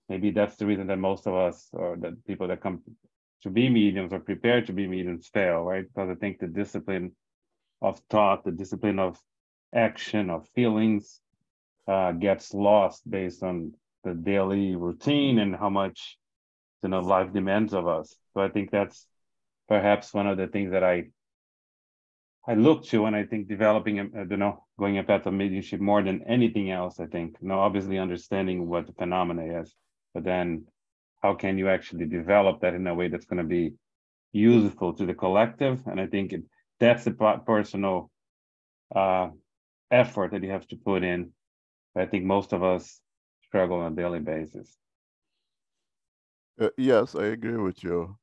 Speaker 6: maybe that's the reason that most of us, or the people that come to be mediums or prepare to be mediums, fail, right? Because I think the discipline of thought, the discipline of action, of feelings, gets lost based on the daily routine and how much life demands of us. So I think that's perhaps one of the things that I look to, and I think developing, going a path of mediumship more than anything else. I think, obviously understanding what the phenomena is, but then how can you actually develop that in a way that's going to be useful to the collective? And I think that's the personal effort that you have to put in. I think most of us struggle on a daily basis.
Speaker 1: Yes, I agree with you.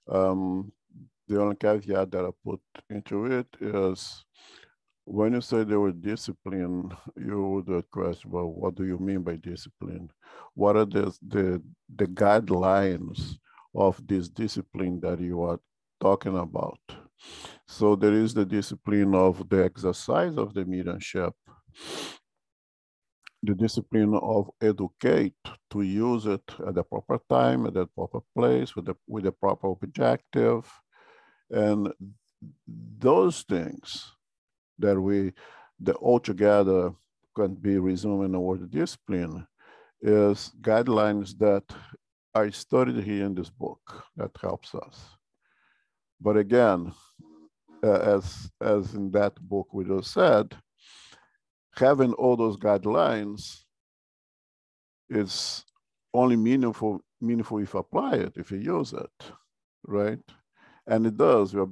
Speaker 1: The only caveat that I put into it is, when you say the word discipline, you would question, well, what do you mean by discipline? What are the guidelines of this discipline that you are talking about? So there is the discipline of the exercise of the mediumship, the discipline of educate, to use it at the proper time, at the proper place, with the proper objective. And those things that altogether can be resumed in the word discipline is guidelines that are studied here in this book that helps us. But again, as in that book we just said, having all those guidelines is only meaningful if you apply it, if you use it, right? And it does. You're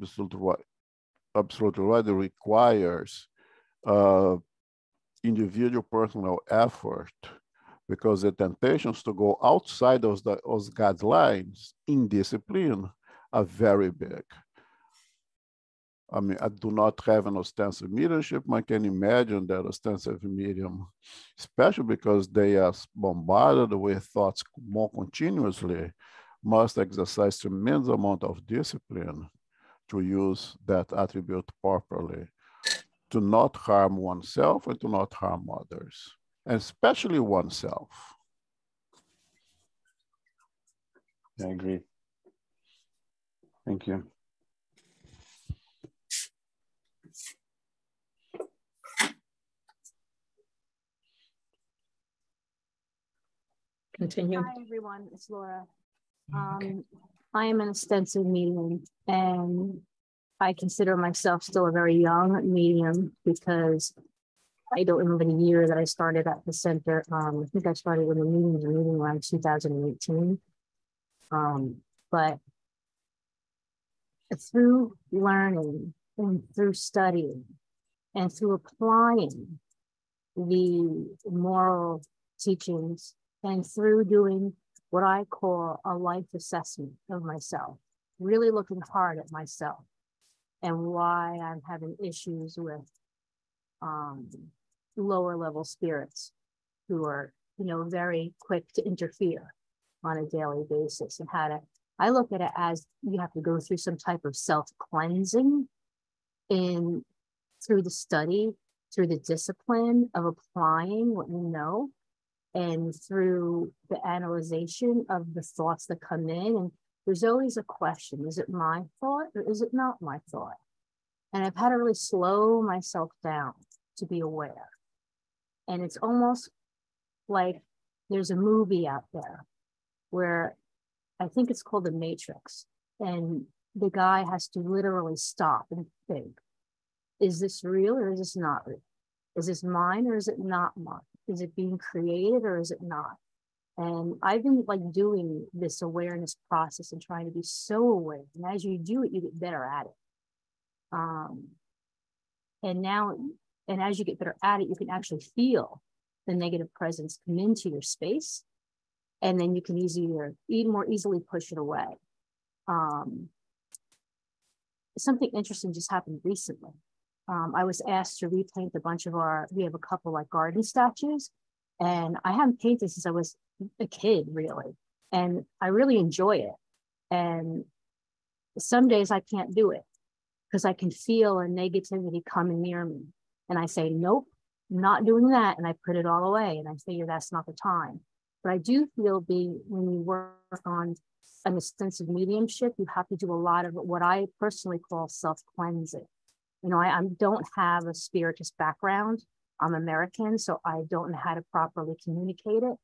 Speaker 1: absolutely right. It requires individual personal effort, because the temptations to go outside those guidelines in discipline are very big. I mean, I do not have an ostensive mediumship. I can imagine that ostensive medium, especially because they are bombarded with thoughts more continuously, must exercise tremendous amount of discipline to use that attribute properly, to not harm oneself and to not harm others, and especially oneself.
Speaker 6: I agree. Thank you.
Speaker 2: Continue.
Speaker 7: Hi, everyone. It's Laura. I am an ostensive medium, and I consider myself still a very young medium because I don't remember the year that I started at the center. I think I started with a meeting around 2018. But through learning and through studying and through applying the moral teachings and through doing what I call a life assessment of myself, really looking hard at myself and why I'm having issues with lower level spirits who are, you know, very quick to interfere on a daily basis, and how to, I look at it as you have to go through some type of self-cleansing through the study, through the discipline of applying what you know, and through the analyzation of the thoughts that come in. And there's always a question, is it my thought or is it not my thought? And I've had to really slow myself down to be aware. And it's almost like there's a movie out there where I think it's called The Matrix. And the guy has to literally stop and think, is this real or is this not real? Is this mine or is it not mine? Is it being created or is it not? And I've been like doing this awareness process and trying to be so aware. And as you do it, you get better at it. And as you get better at it, you can actually feel the negative presence come into your space. And then you can more easily push it away. Something interesting just happened recently. I was asked to repaint a bunch of we have a couple like garden statues, and I haven't painted since I was a kid, really. And I really enjoy it. And some days I can't do it because I can feel a negativity coming near me. And I say, nope, I'm not doing that. And I put it all away. And I figure that's not the time. But I do feel when you work on an extensive mediumship, you have to do a lot of what I personally call self-cleansing. You know, I don't have a spiritist background. I'm American, so I don't know how to properly communicate it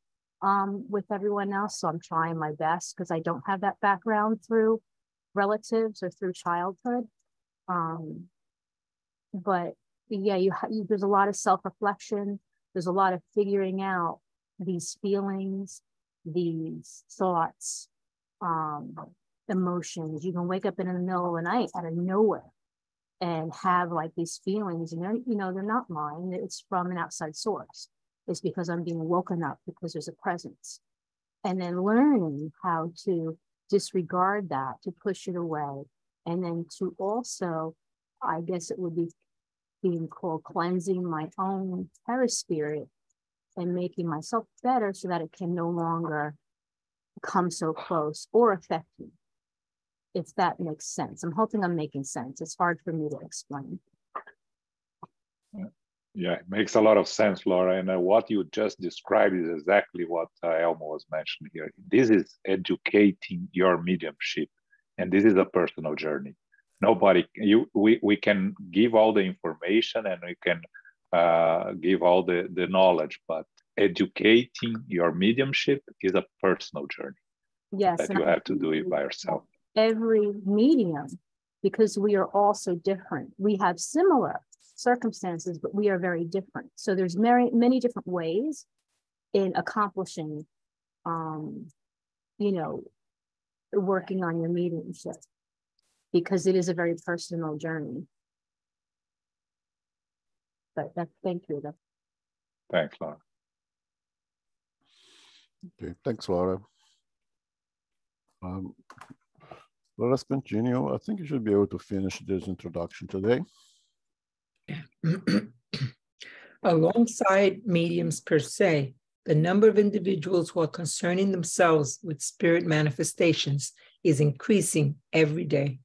Speaker 7: with everyone else. So I'm trying my best because I don't have that background through relatives or through childhood. But yeah, there's a lot of self-reflection. There's a lot of figuring out these feelings, these thoughts, emotions. You can wake up in the middle of the night out of nowhere and have like these feelings, and they're not mine. It's from an outside source. It's because I'm being woken up because there's a presence. And then learning how to disregard that, to push it away. And then to also, I guess it would be being called cleansing my own perispirit and making myself better so that it can no longer come so close or affect me, if that makes sense. I'm hoping I'm making sense. It's hard for me to explain.
Speaker 3: Yeah, it makes a lot of sense, Laura. And what you just described is exactly what Elmo was mentioning here. This is educating your mediumship, and this is a personal journey. We can give all the information and we can give all the knowledge, but educating your mediumship is a personal journey.
Speaker 7: Yes,
Speaker 3: that you have to do it by yourself.
Speaker 7: Every medium, because we are all so different. We have similar circumstances, but we are very different. So there's many different ways in accomplishing, working on your mediumship, because it is a very personal journey. But thank you.
Speaker 3: Thanks, Laura.
Speaker 1: Okay, thanks, Laura. Let us continue. I think you should be able to finish this introduction today.
Speaker 2: Alongside mediums per se, the number of individuals who are concerning themselves with spirit manifestations is increasing every day.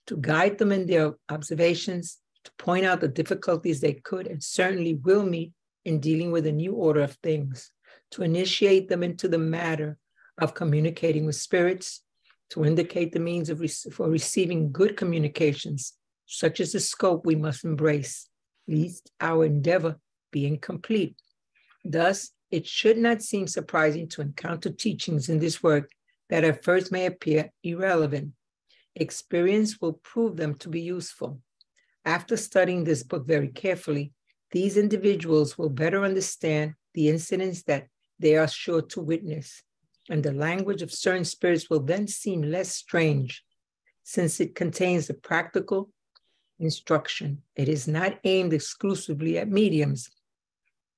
Speaker 2: To guide them in their observations, to point out the difficulties they could and certainly will meet in dealing with a new order of things, to initiate them into the matter of communicating with spirits, to indicate the means for receiving good communications. Such is the scope we must embrace, lest our endeavor be incomplete. Thus, it should not seem surprising to encounter teachings in this work that at first may appear irrelevant. Experience will prove them to be useful. After studying this book very carefully, these individuals will better understand the incidents that they are sure to witness, and the language of certain spirits will then seem less strange, since it contains a practical instruction. It is not aimed exclusively at mediums,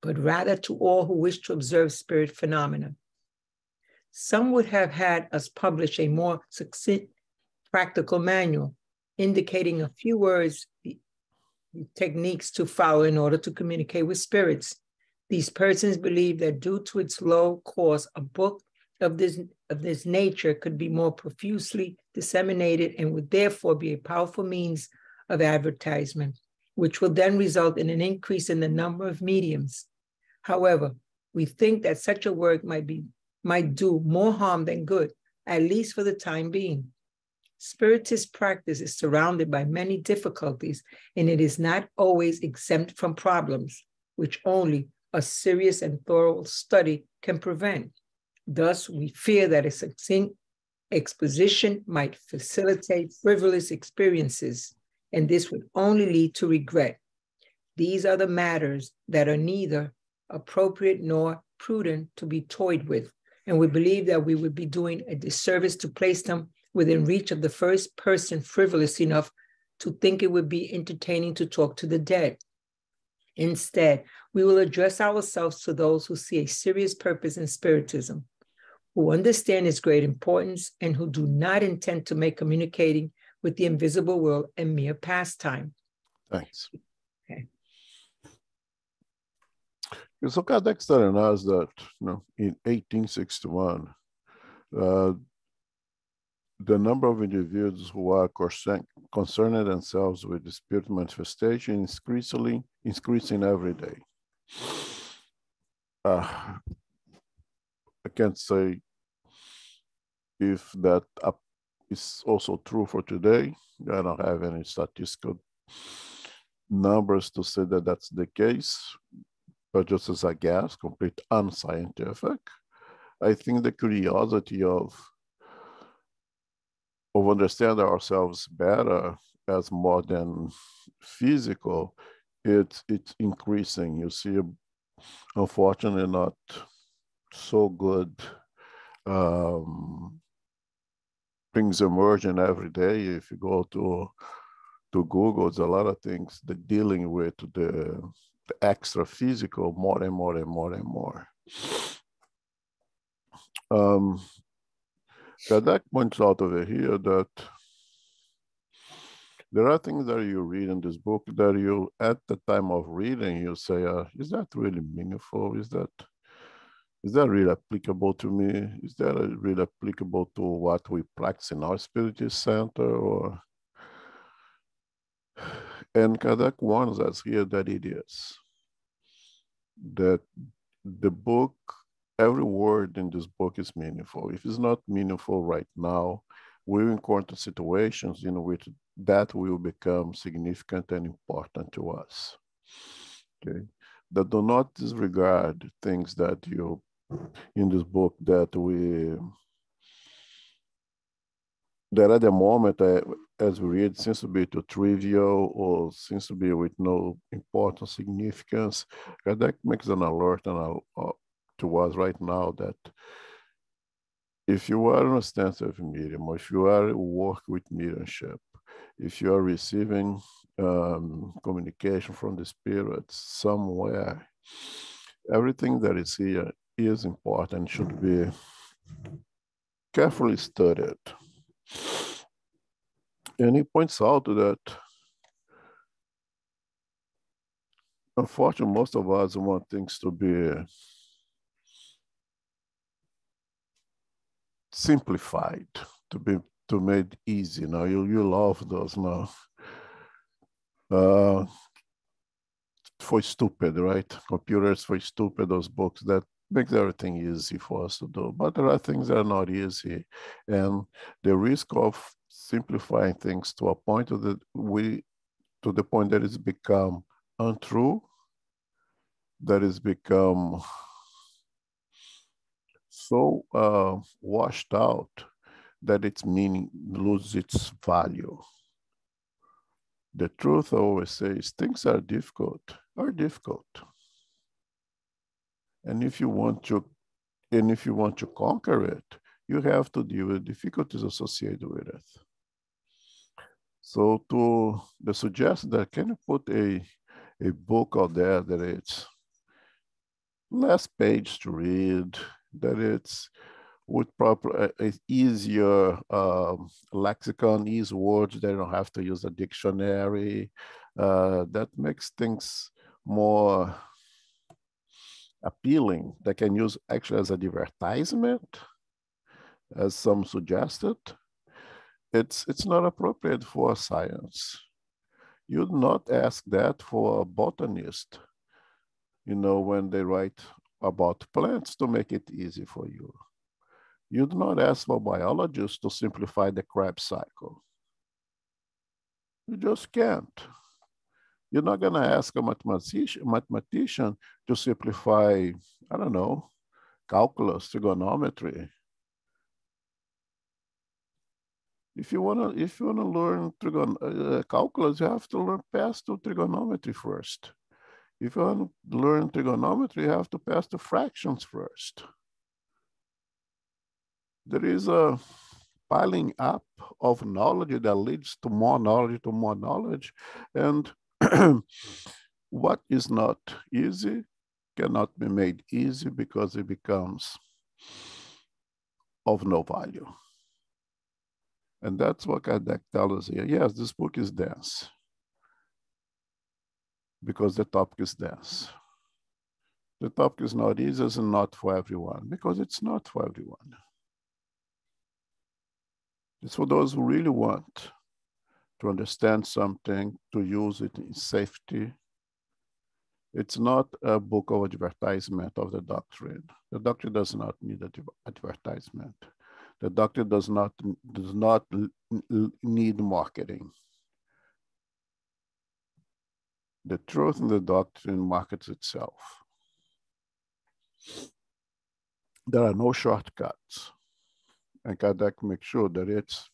Speaker 2: but rather to all who wish to observe spirit phenomena. Some would have had us publish a more succinct practical manual, indicating a few words techniques to follow in order to communicate with spirits. These persons believe that due to its low cost, a book of this nature could be more profusely disseminated and would therefore be a powerful means of advertisement, which will then result in an increase in the number of mediums. However, we think that such a work might do more harm than good, at least for the time being. Spiritist practice is surrounded by many difficulties, and it is not always exempt from problems, which only a serious and thorough study can prevent. Thus, we fear that a succinct exposition might facilitate frivolous experiences, and this would only lead to regret. These are the matters that are neither appropriate nor prudent to be toyed with, and we believe that we would be doing a disservice to place them within reach of the first person frivolous enough to think it would be entertaining to talk to the dead. Instead, we will address ourselves to those who see a serious purpose in Spiritism, who understand its great importance, and who do not intend to make communicating with the invisible world a mere pastime.
Speaker 1: Thanks.
Speaker 2: Okay.
Speaker 1: So Kardec's telling us that, in 1861, the number of individuals who are concerning themselves with the spirit manifestation is increasing every day. I can't say if that is also true for today. I don't have any statistical numbers to say that that's the case, but just as a guess, complete unscientific, I think the curiosity of understanding ourselves better as more than physical, it's increasing. You see, unfortunately, not so good things emerging every day. If you go to Google, there's a lot of things that dealing with the extra physical more and more and more and more. Kardec points out over here that there are things that you read in this book that you, at the time of reading, you say, is that really meaningful? Is that really applicable to me? Is that really applicable to what we practice in our Spiritist Center? And Kardec warns us here that it is. That the book, every word in this book is meaningful. If it's not meaningful right now, we'll encounter situations in which that will become significant and important to us. Okay, that do not disregard things that you in this book that at the moment, as we read, seems to be too trivial or seems to be with no important significance. Kardec makes an alert to us right now that if you are an ostensive medium, or if you are work with mediumship, if you are receiving communication from the spirits somewhere, everything that is here is important, should be carefully studied. And he points out that, unfortunately, most of us want things to be simplified, to made easy. Now you love those now. For stupid, right? Computers for stupid, those books that makes everything easy for us to do. But there are things that are not easy. And the risk of simplifying things to a point to the point that it's become untrue, that it's become so washed out that its meaning loses its value. The truth I always say is things are difficult. And if you want to conquer it, you have to deal with difficulties associated with it. So to the suggestion that can you put a book out there that it's less page to read, that it's with proper, easier lexicon, easy words, they don't have to use a dictionary, that makes things more appealing. They can use actually as an advertisement, as some suggested. It's not appropriate for science. You'd not ask that for a botanist, you know, when they write about plants to make it easy for you. You'd not ask for biologists to simplify the Krebs cycle. You just can't. You're not going to ask a mathematician to simplify, I don't know, calculus, trigonometry. If you want to learn calculus, you have to learn pass to trigonometry first. If you want to learn trigonometry, you have to pass the fractions first. There is a piling up of knowledge that leads to more knowledge, and what is not easy cannot be made easy because it becomes of no value. And that's what Kardec tells us here. Yes, this book is dense because the topic is dense. The topic is not easy and not for everyone because it's not for everyone. It's for those who really want to understand something, to use it in safety. It's not a book of advertisement of the doctrine. The doctrine does not need advertisement. The doctrine does not need marketing. The truth in the doctrine markets itself. There are no shortcuts. And Kardec makes sure that it's,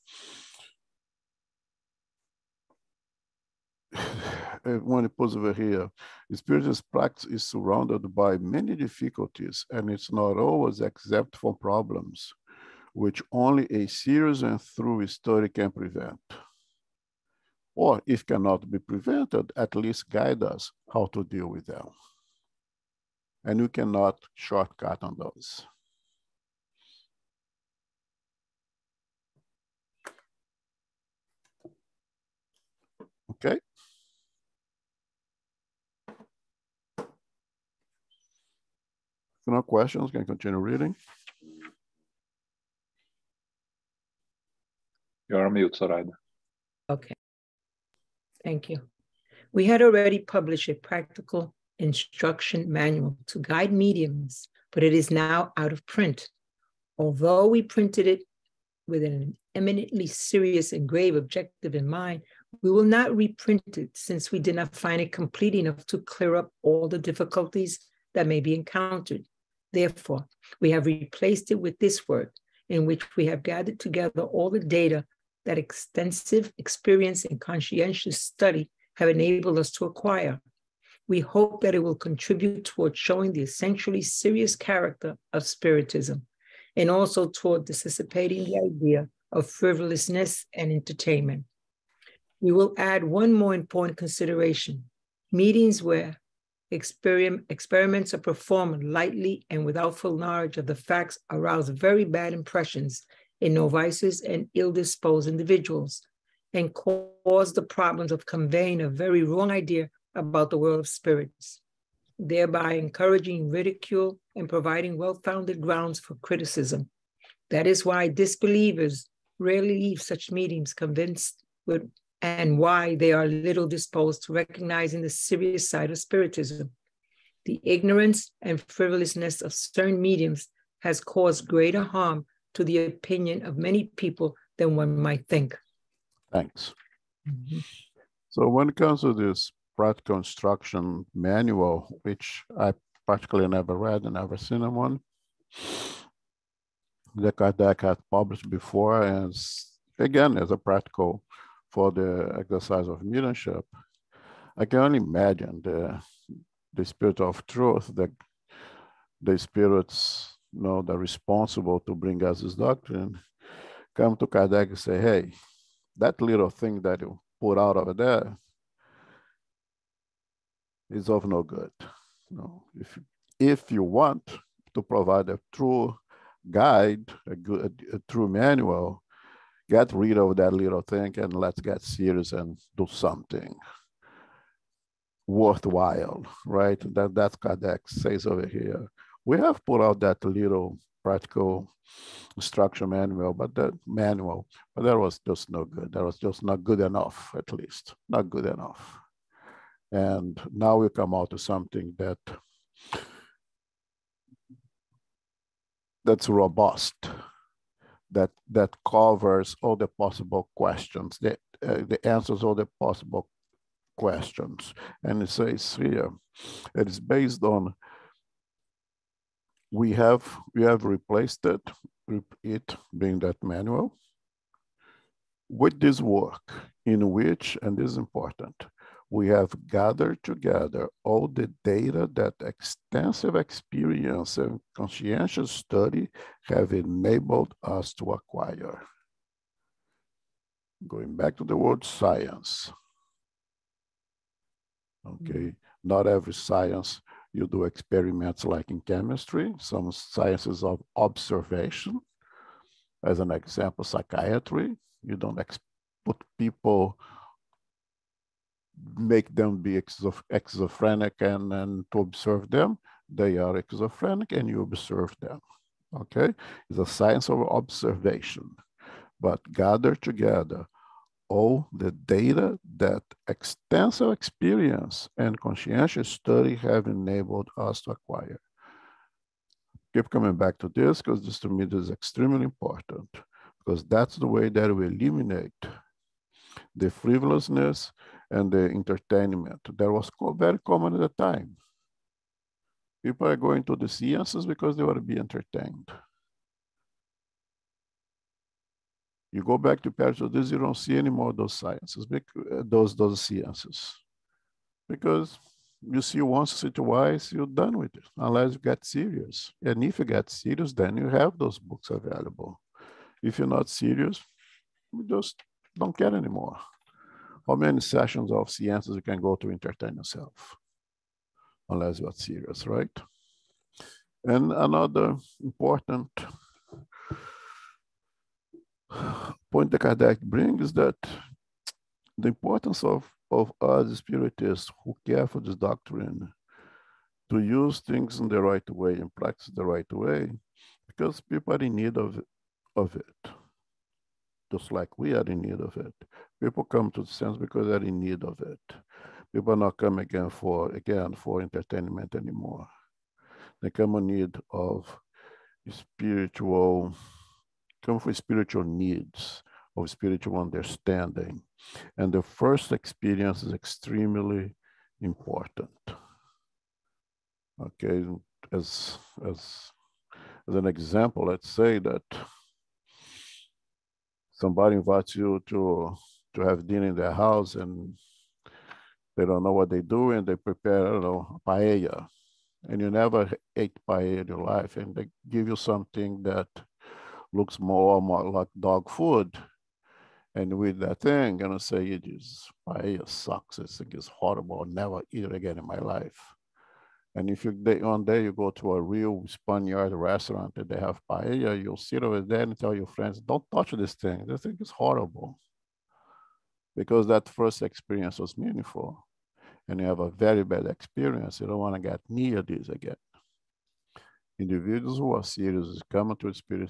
Speaker 1: when he puts over here, the spiritual practice is surrounded by many difficulties, and it's not always exempt from problems, which only a serious and thorough study can prevent. Or if cannot be prevented, at least guide us how to deal with them. And we cannot shortcut on those. Okay. If no questions, can continue reading.
Speaker 3: You're on mute, Zoraida.
Speaker 2: Okay. Thank you. We had already published a practical instruction manual to guide mediums, but it is now out of print. Although we printed it with an eminently serious and grave objective in mind, we will not reprint it since we did not find it complete enough to clear up all the difficulties that may be encountered. Therefore, we have replaced it with this work, in which we have gathered together all the data that extensive experience and conscientious study have enabled us to acquire. We hope that it will contribute toward showing the essentially serious character of Spiritism, and also toward dissipating the idea of frivolousness and entertainment. We will add one more important consideration. Meetings where experiments are performed lightly and without full knowledge of the facts arouse very bad impressions in novices and ill-disposed individuals, and cause the problems of conveying a very wrong idea about the world of spirits, thereby encouraging ridicule and providing well-founded grounds for criticism. That is why disbelievers rarely leave such meetings convinced with, and why they are little disposed to recognizing the serious side of Spiritism. The ignorance and frivolousness of certain mediums has caused greater harm to the opinion of many people than one might think.
Speaker 1: Thanks.
Speaker 2: Mm-hmm.
Speaker 1: So when it comes to this practical instruction manual, which I practically never read and never seen one, that Kardec had published before, and again, as a practical for the exercise of mediumship, I can only imagine the spirit of truth, the spirits, you know, that are responsible to bring us this doctrine, come to Kardec and say, hey, that little thing that you put out over there is of no good. You know, if you want to provide a true guide, a true manual, get rid of that little thing and let's get serious and do something. worthwhile, right? That's Kardec says over here. We have put out that little practical instruction manual, but that was just no good. That was just not good enough, at least, not good enough. And now we come out to something that's robust, that covers all the possible questions, the answers all the possible questions. And it says here, it is based on, we have replaced it being that manual, with this work in which, and this is important, we have gathered together all the data that extensive experience and conscientious study have enabled us to acquire. Going back to the word science. Okay, not every science you do experiments like in chemistry, some sciences of observation. As an example, psychiatry, you don't put people, make them be schizophrenic and to observe them. They are schizophrenic and you observe them, okay? It's a science of observation, but gather together all the data that extensive experience and conscientious study have enabled us to acquire. Keep coming back to this because this to me is extremely important, because that's the way that we eliminate the frivolousness and the entertainment that was very common at the time. People are going to the sciences because they want to be entertained. You go back to Paris, you don't see any more of those sciences, those sciences, because you see once, see twice, you're done with it, unless you get serious. And if you get serious, then you have those books available. If you're not serious, you just don't care anymore. How many sessions of sciences you can go to entertain yourself? Unless you're serious, right? And another important point that Kardec brings is that the importance of us spiritists who care for this doctrine to use things in the right way and practice the right way, because people are in need of it, just like we are in need of it. People come to the sense because they're in need of it. People are not coming again for entertainment anymore. They come in need of spiritual needs, of spiritual understanding. And the first experience is extremely important. Okay, as an example, let's say that somebody invites you to have dinner in their house and they don't know what they do and they prepare, I don't know, paella. And you never ate paella in your life and they give you something that looks more like dog food. And with that thing, I'm gonna say, it is paella sucks. This thing is horrible. I'll never eat it again in my life. And if one day you go to a real Spaniard restaurant and they have paella, you'll sit over there and tell your friends, don't touch this thing. This thing is horrible. Because that first experience was meaningful. And you have a very bad experience, you don't want to get near this again. Individuals who are serious come to the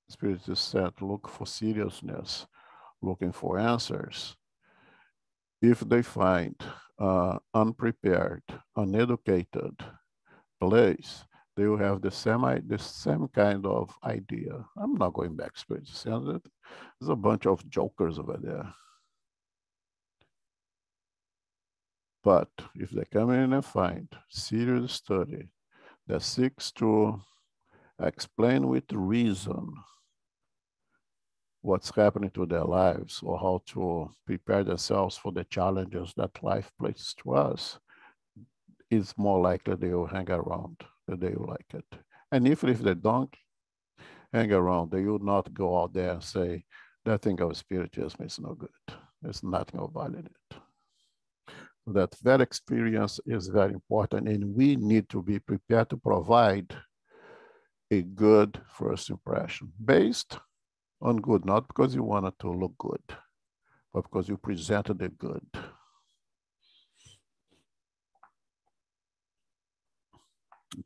Speaker 1: Spiritist set, look for seriousness, looking for answers. If they find unprepared, uneducated place, they will have the same kind of idea. I'm not going back to Spiritist. There's a bunch of jokers over there. But if they come in and find serious study that seeks to explain with reason what's happening to their lives or how to prepare themselves for the challenges that life places to us, it's more likely they will hang around, that they will like it. And if they don't hang around, they will not go out there and say, that thing of spiritism is no good. There's nothing of value in it. That experience is very important, and we need to be prepared to provide a good first impression based on good, not because you wanted to look good, but because you presented it good.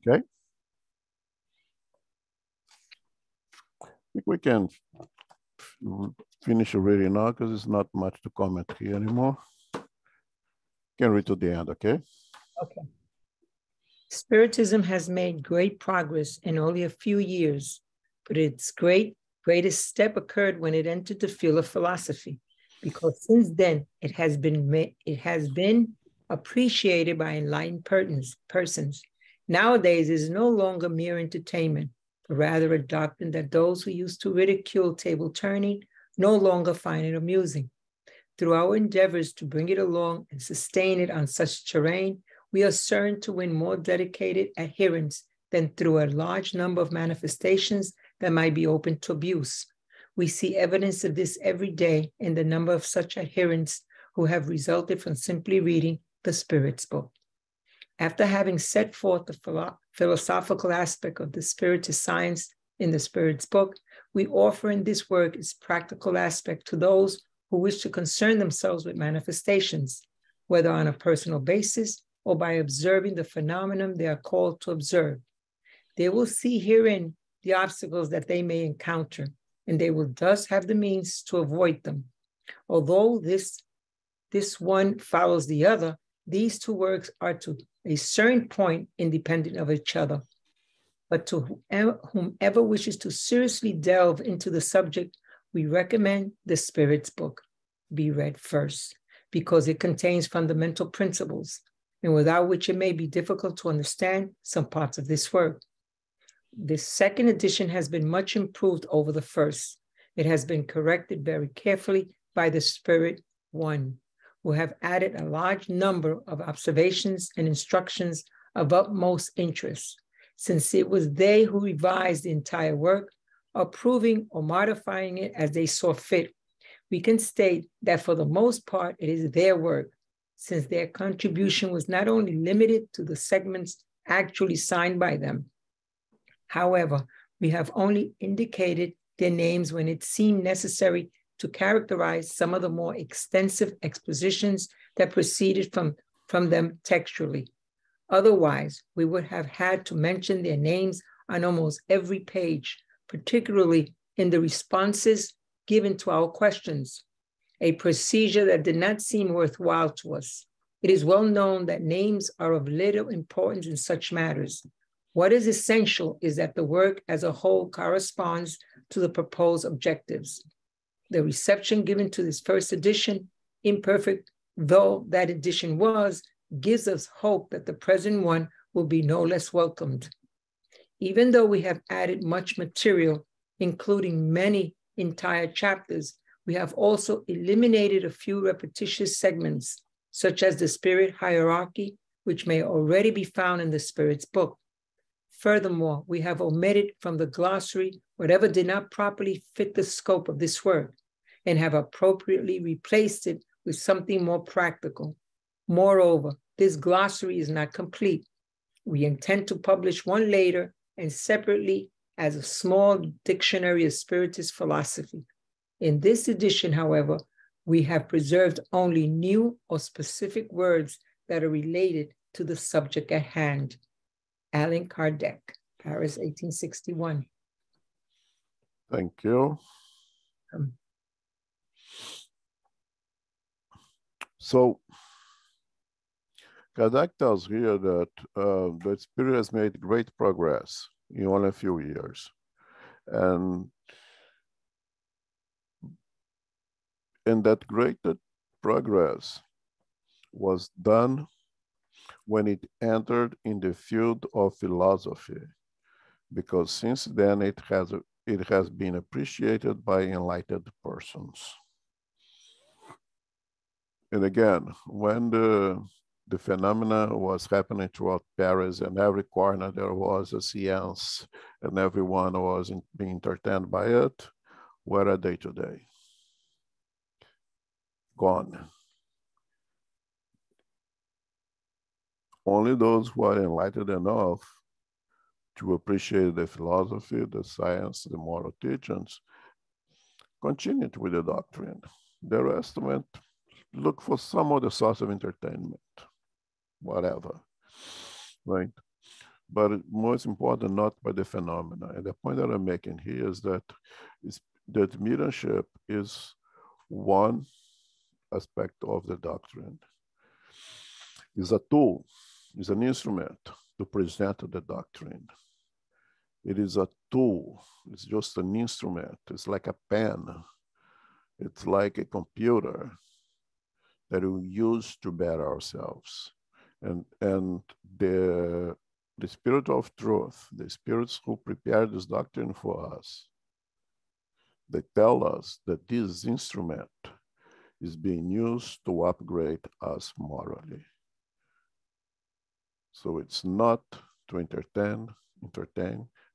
Speaker 1: Okay. I think we can finish already now because there's not much to comment here anymore. Can read to the end, okay?
Speaker 2: Okay. Spiritism has made great progress in only a few years, but its greatest step occurred when it entered the field of philosophy, because since then it has been appreciated by enlightened persons. Nowadays, it is no longer mere entertainment, but rather a doctrine that those who used to ridicule table turning no longer find it amusing. Through our endeavors to bring it along and sustain it on such terrain, we are certain to win more dedicated adherents than through a large number of manifestations that might be open to abuse. We see evidence of this every day in the number of such adherents who have resulted from simply reading the Spirit's book. After having set forth the philosophical aspect of the Spiritist science in the Spirit's book, we offer in this work its practical aspect to those who wish to concern themselves with manifestations, whether on a personal basis or by observing the phenomenon they are called to observe. They will see herein the obstacles that they may encounter, and they will thus have the means to avoid them. Although this one follows the other, these two works are to a certain point independent of each other. But to whomever wishes to seriously delve into the subject, we recommend the Spirit's book be read first, because it contains fundamental principles, and without which it may be difficult to understand some parts of this work. This second edition has been much improved over the first. It has been corrected very carefully by the Spirit One, who have added a large number of observations and instructions of utmost interest, since it was they who revised the entire work, approving or modifying it as they saw fit. We can state that for the most part, it is their work, since their contribution was not only limited to the segments actually signed by them. However, we have only indicated their names when it seemed necessary to characterize some of the more extensive expositions that proceeded from them textually. Otherwise, we would have had to mention their names on almost every page, particularly in the responses given to our questions, a procedure that did not seem worthwhile to us. It is well known that names are of little importance in such matters. What is essential is that the work as a whole corresponds to the proposed objectives. The reception given to this first edition, imperfect though that edition was, gives us hope that the present one will be no less welcomed. Even though we have added much material, including many entire chapters, we have also eliminated a few repetitious segments, such as the Spirit hierarchy, which may already be found in the Spirit's book. Furthermore, we have omitted from the glossary whatever did not properly fit the scope of this work, and have appropriately replaced it with something more practical. Moreover, this glossary is not complete. We intend to publish one later and separately as a small dictionary of Spiritist philosophy. In this edition, however, we have preserved only new or specific words that are related to the subject at hand. Allan Kardec, Paris, 1861.
Speaker 1: Thank you. So Kardec tells here that the Spirit has made great progress in only a few years. And that great progress was done when it entered in the field of philosophy, because since then it has been appreciated by enlightened persons. And again, when the phenomena was happening throughout Paris, and every corner there was a science, and everyone was being entertained by it, where are they today? Gone. Only those who are enlightened enough to appreciate the philosophy, the science, the moral teachings, continued with the doctrine. The rest went look for some other source of entertainment, whatever, right? but most important, not by the phenomena. And the point that I'm making here is that mediumship is one aspect of the doctrine. It's a tool, it's an instrument to present the doctrine. It is a tool, it's just an instrument. It's like a pen. It's like a computer that we use to better ourselves. And the Spirit of Truth, the spirits who prepared this doctrine for us, they tell us that this instrument is being used to upgrade us morally. So it's not to entertain,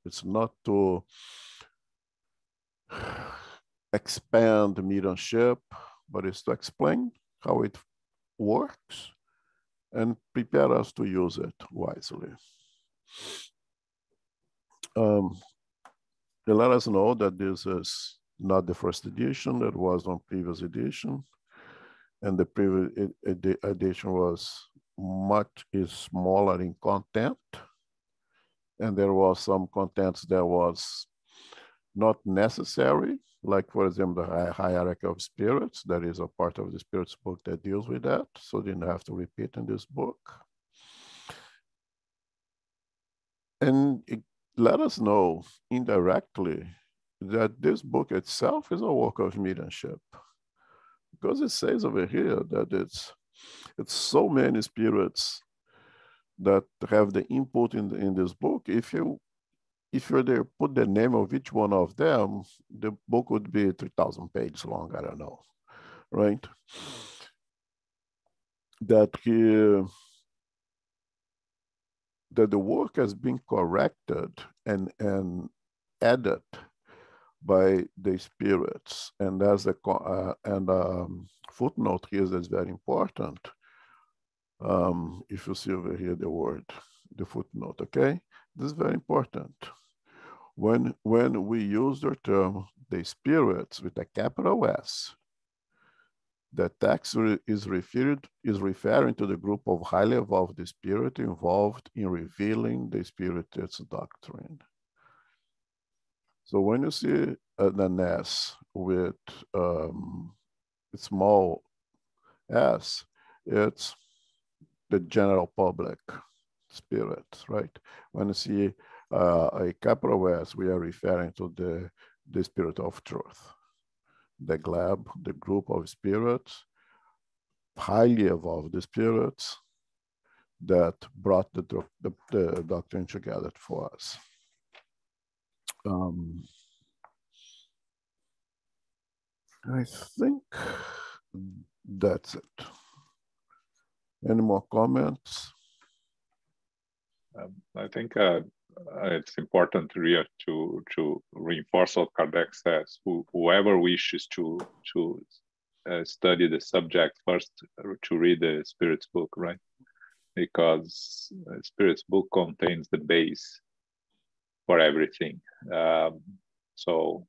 Speaker 1: it's not to expand mediumship, but it's to explain how it works and prepare us to use it wisely. They let us know that this is not the first edition, that was on previous edition, and the previous edition was much smaller in content, and there was some contents that was not necessary, like, for example, the hierarchy of spirits. That is a part of the spirits book that deals with that, so didn't have to repeat in this book. And it let us know indirectly that this book itself is a work of mediumship, because it says over here that it's so many spirits that have the input in this book. If you were to put the name of each one of them, the book would be 3,000 pages long. I don't know, right? That the work has been corrected and added by the spirits, and there's a footnote here that's very important. If you see over here the word, the footnote, okay? This is very important. When we use the term the spirits with a capital S, the text is referring to the group of highly evolved spirit involved in revealing the Spiritist doctrine. So when you see an S with small s, it's the general public spirits, right? When you see a capital S, we are referring to the Spirit of Truth, the GLAB, the group of spirits, highly evolved spirits that brought the doctrine together for us. I think that's it. Any more comments?
Speaker 3: I think it's important to reinforce what Kardec says. Whoever wishes to study the subject, first to read the Spirit's book, right? Because the Spirit's book contains the base for everything. So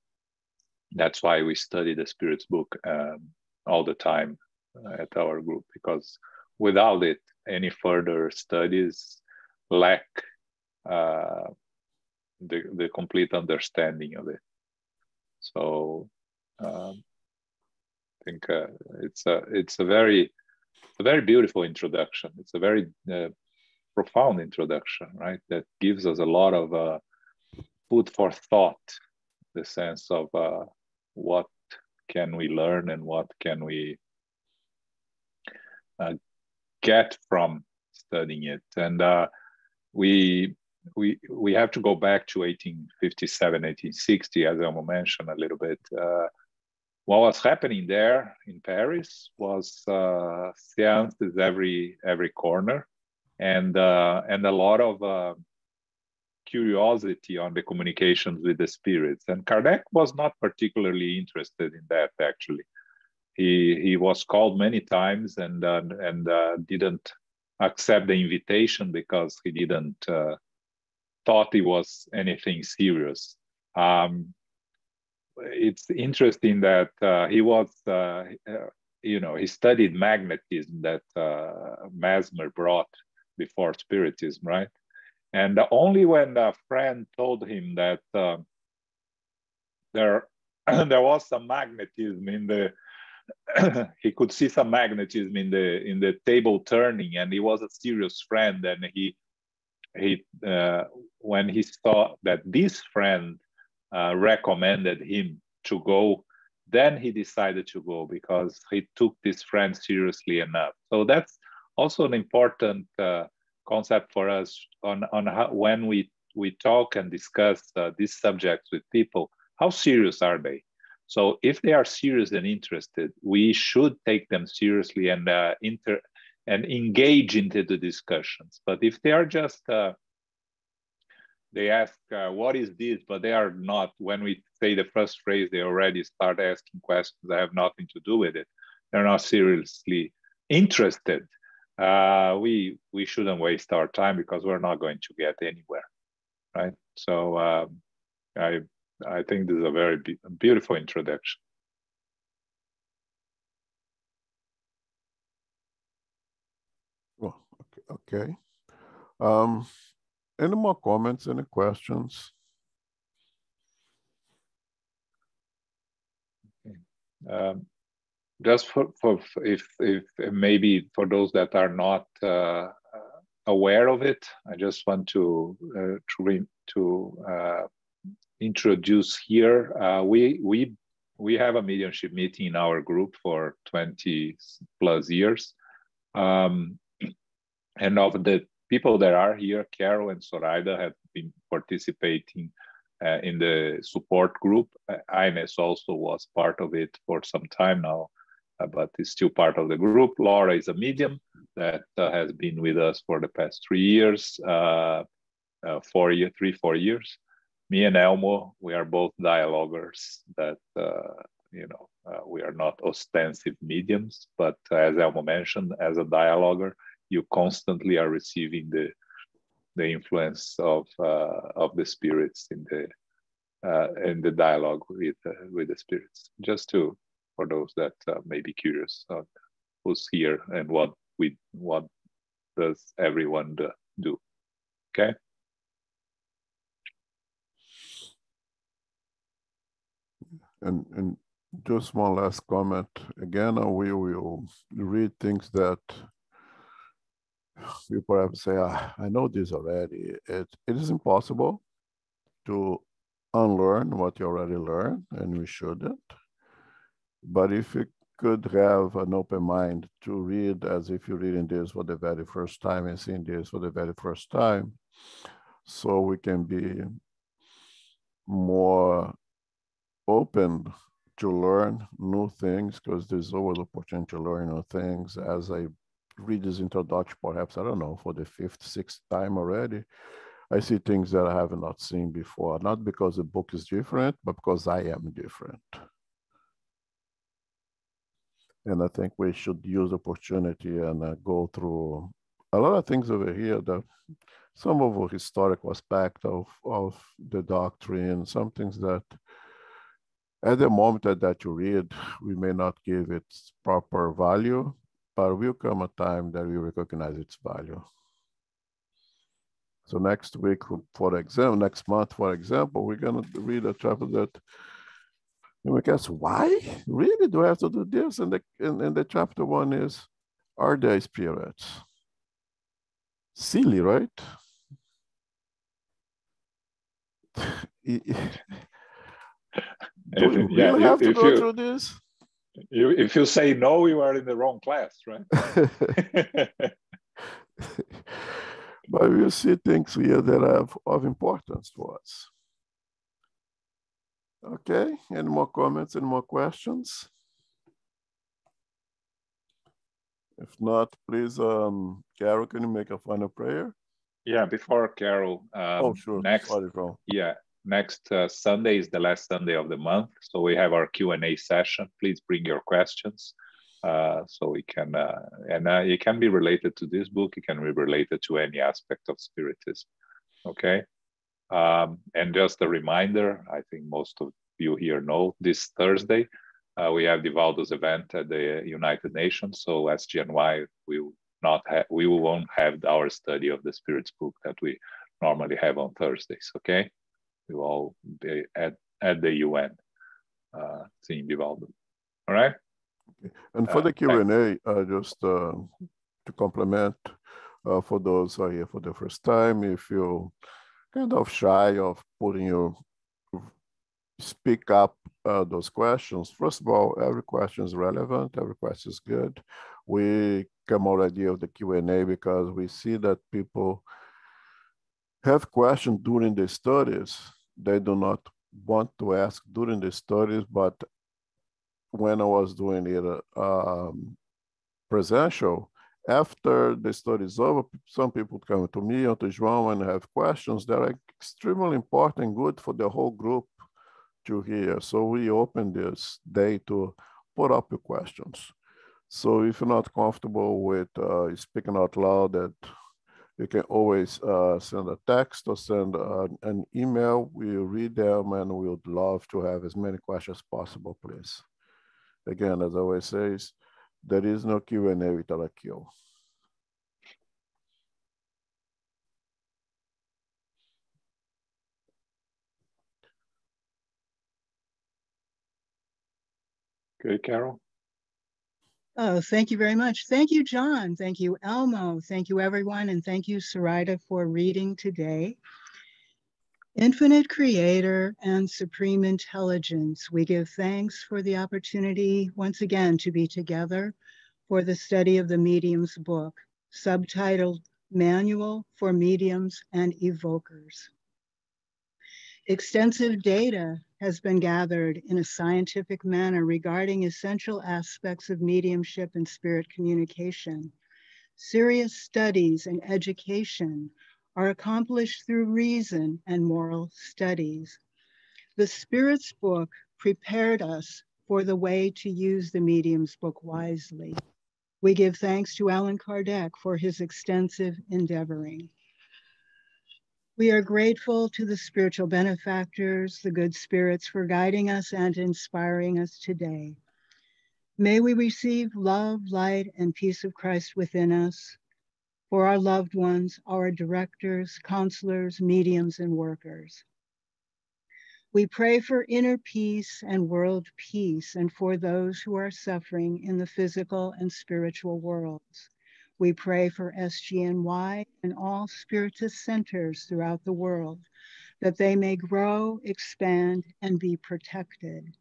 Speaker 3: that's why we study the Spirit's book all the time at our group, because without it, any further studies lack the complete understanding of it. So I think it's a very beautiful introduction. It's a very profound introduction, right? That gives us a lot of food for thought, the sense of what can we learn and what can we get from studying it. And we have to go back to 1857, 1860, as Elmo mentioned a little bit. What was happening there in Paris was seances every corner, and a lot of curiosity on the communications with the spirits. And Kardec was not particularly interested in that, actually. He was called many times and didn't accept the invitation because he didn't thought it was anything serious. It's interesting that he was, he studied magnetism that Mesmer brought before Spiritism, right? And only when a friend told him that there was some magnetism in the he could see some magnetism in the table turning, and he was a serious friend, and he when he saw that this friend recommended him to go, then he decided to go because he took this friend seriously enough. So that's also an important concept for us on how, when we talk and discuss these subjects with people, how serious are they? So if they are serious and interested, we should take them seriously and engage into the discussions. But if they are just they ask, what is this? But they are not, when we say the first phrase, they already start asking questions that have nothing to do with it. They're not seriously interested. We shouldn't waste our time because we're not going to get anywhere, right? So I think this is a very beautiful introduction.
Speaker 1: Well, okay. Any more comments, any questions?
Speaker 3: Just for if maybe for those that are not aware of it, I just want to introduce here. We have a mediumship meeting in our group for 20 plus years, and of the people that are here, Carol and Zoraida have been participating in the support group. Ines also was part of it for some time now, but is still part of the group. Laura is a medium that has been with us for the past 3 years, 4 years. Me and Elmo, we are both dialoguers that, we are not ostensive mediums, but as Elmo mentioned, as a dialoguer, you constantly are receiving the influence of the spirits in the dialogue with the spirits. Just for those that may be curious on who's here and what does everyone do. Okay.
Speaker 1: And just one last comment. Again, we will read things that you perhaps say, I know this already. It is impossible to unlearn what you already learned, and we shouldn't. But if you could have an open mind to read as if you're reading this for the very first time and seeing this for the very first time, so we can be more open to learn new things, because there's always opportunity to learn new things. As I read this introduction, perhaps, I don't know, for the 5th, 6th time already, I see things that I have not seen before, not because the book is different, but because I am different. And I think we should use opportunity and go through a lot of things over here, that some of the historical aspect of the doctrine, some things that at the moment that you read, we may not give it proper value, but will come a time that we recognize its value. So next week, next month, for example, we're going to read a chapter that you may guess, why? Really, do I have to do this? And the chapter 1 is, are there spirits? Silly, right? Do you really have to go through this?
Speaker 3: If you say no, you are in the wrong class, right?
Speaker 1: But we'll see things here that are of importance to us. Okay, any more comments, any more questions? If not, please, Carol, can you make a final prayer?
Speaker 3: Yeah, before Carol.
Speaker 1: Sure.
Speaker 3: Next Sunday is the last Sunday of the month, so we have our Q&A session. Please bring your questions, so we can, it can be related to this book. It can be related to any aspect of Spiritism. Okay. And just a reminder, I think most of you here know, this Thursday, we have Divaldo's event at the United Nations. So SGNY, we won't have our study of the Spirits book that we normally have on Thursdays, okay? We will all be at the UN theme development. All right?
Speaker 1: And for the Q&A, just to complement, for those who are here for the first time, if you're kind of shy of speak up those questions, first of all, every question is relevant, every question is good. We come already of the Q&A because we see that people have questions during the studies. They do not want to ask during the studies, but when I was doing it presential, after the study is over, some people come to me or to João and have questions that are extremely important and good for the whole group to hear. So we open this day to put up your questions. So if you're not comfortable with speaking out loud, that you can always send a text or send an email. We'll read them and we would love to have as many questions as possible, please. Again, as I always say, there is no Q&A without a kill.
Speaker 3: Good, Carol.
Speaker 8: Oh, thank you very much. Thank you, John. Thank you, Elmo. Thank you, everyone. And thank you, Sarita, for reading today. Infinite Creator and Supreme Intelligence, we give thanks for the opportunity once again to be together for the study of the Medium's book, subtitled Manual for Mediums and Evokers. Extensive data has been gathered in a scientific manner regarding essential aspects of mediumship and spirit communication. Serious studies and education are accomplished through reason and moral studies. The Spirit's book prepared us for the way to use the Medium's book wisely. We give thanks to Allan Kardec for his extensive endeavoring. We are grateful to the spiritual benefactors, the good spirits, for guiding us and inspiring us today. May we receive love, light, and peace of Christ within us, for our loved ones, our directors, counselors, mediums, and workers. We pray for inner peace and world peace, and for those who are suffering in the physical and spiritual worlds. We pray for SGNY and all spiritist centers throughout the world, that they may grow, expand, and be protected.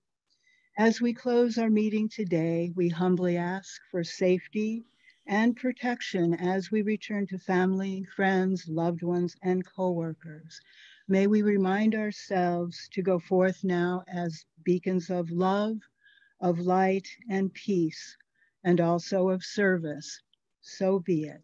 Speaker 8: As we close our meeting today, we humbly ask for safety and protection as we return to family, friends, loved ones, and co-workers. May we remind ourselves to go forth now as beacons of love, of light and peace, and also of service. So be it.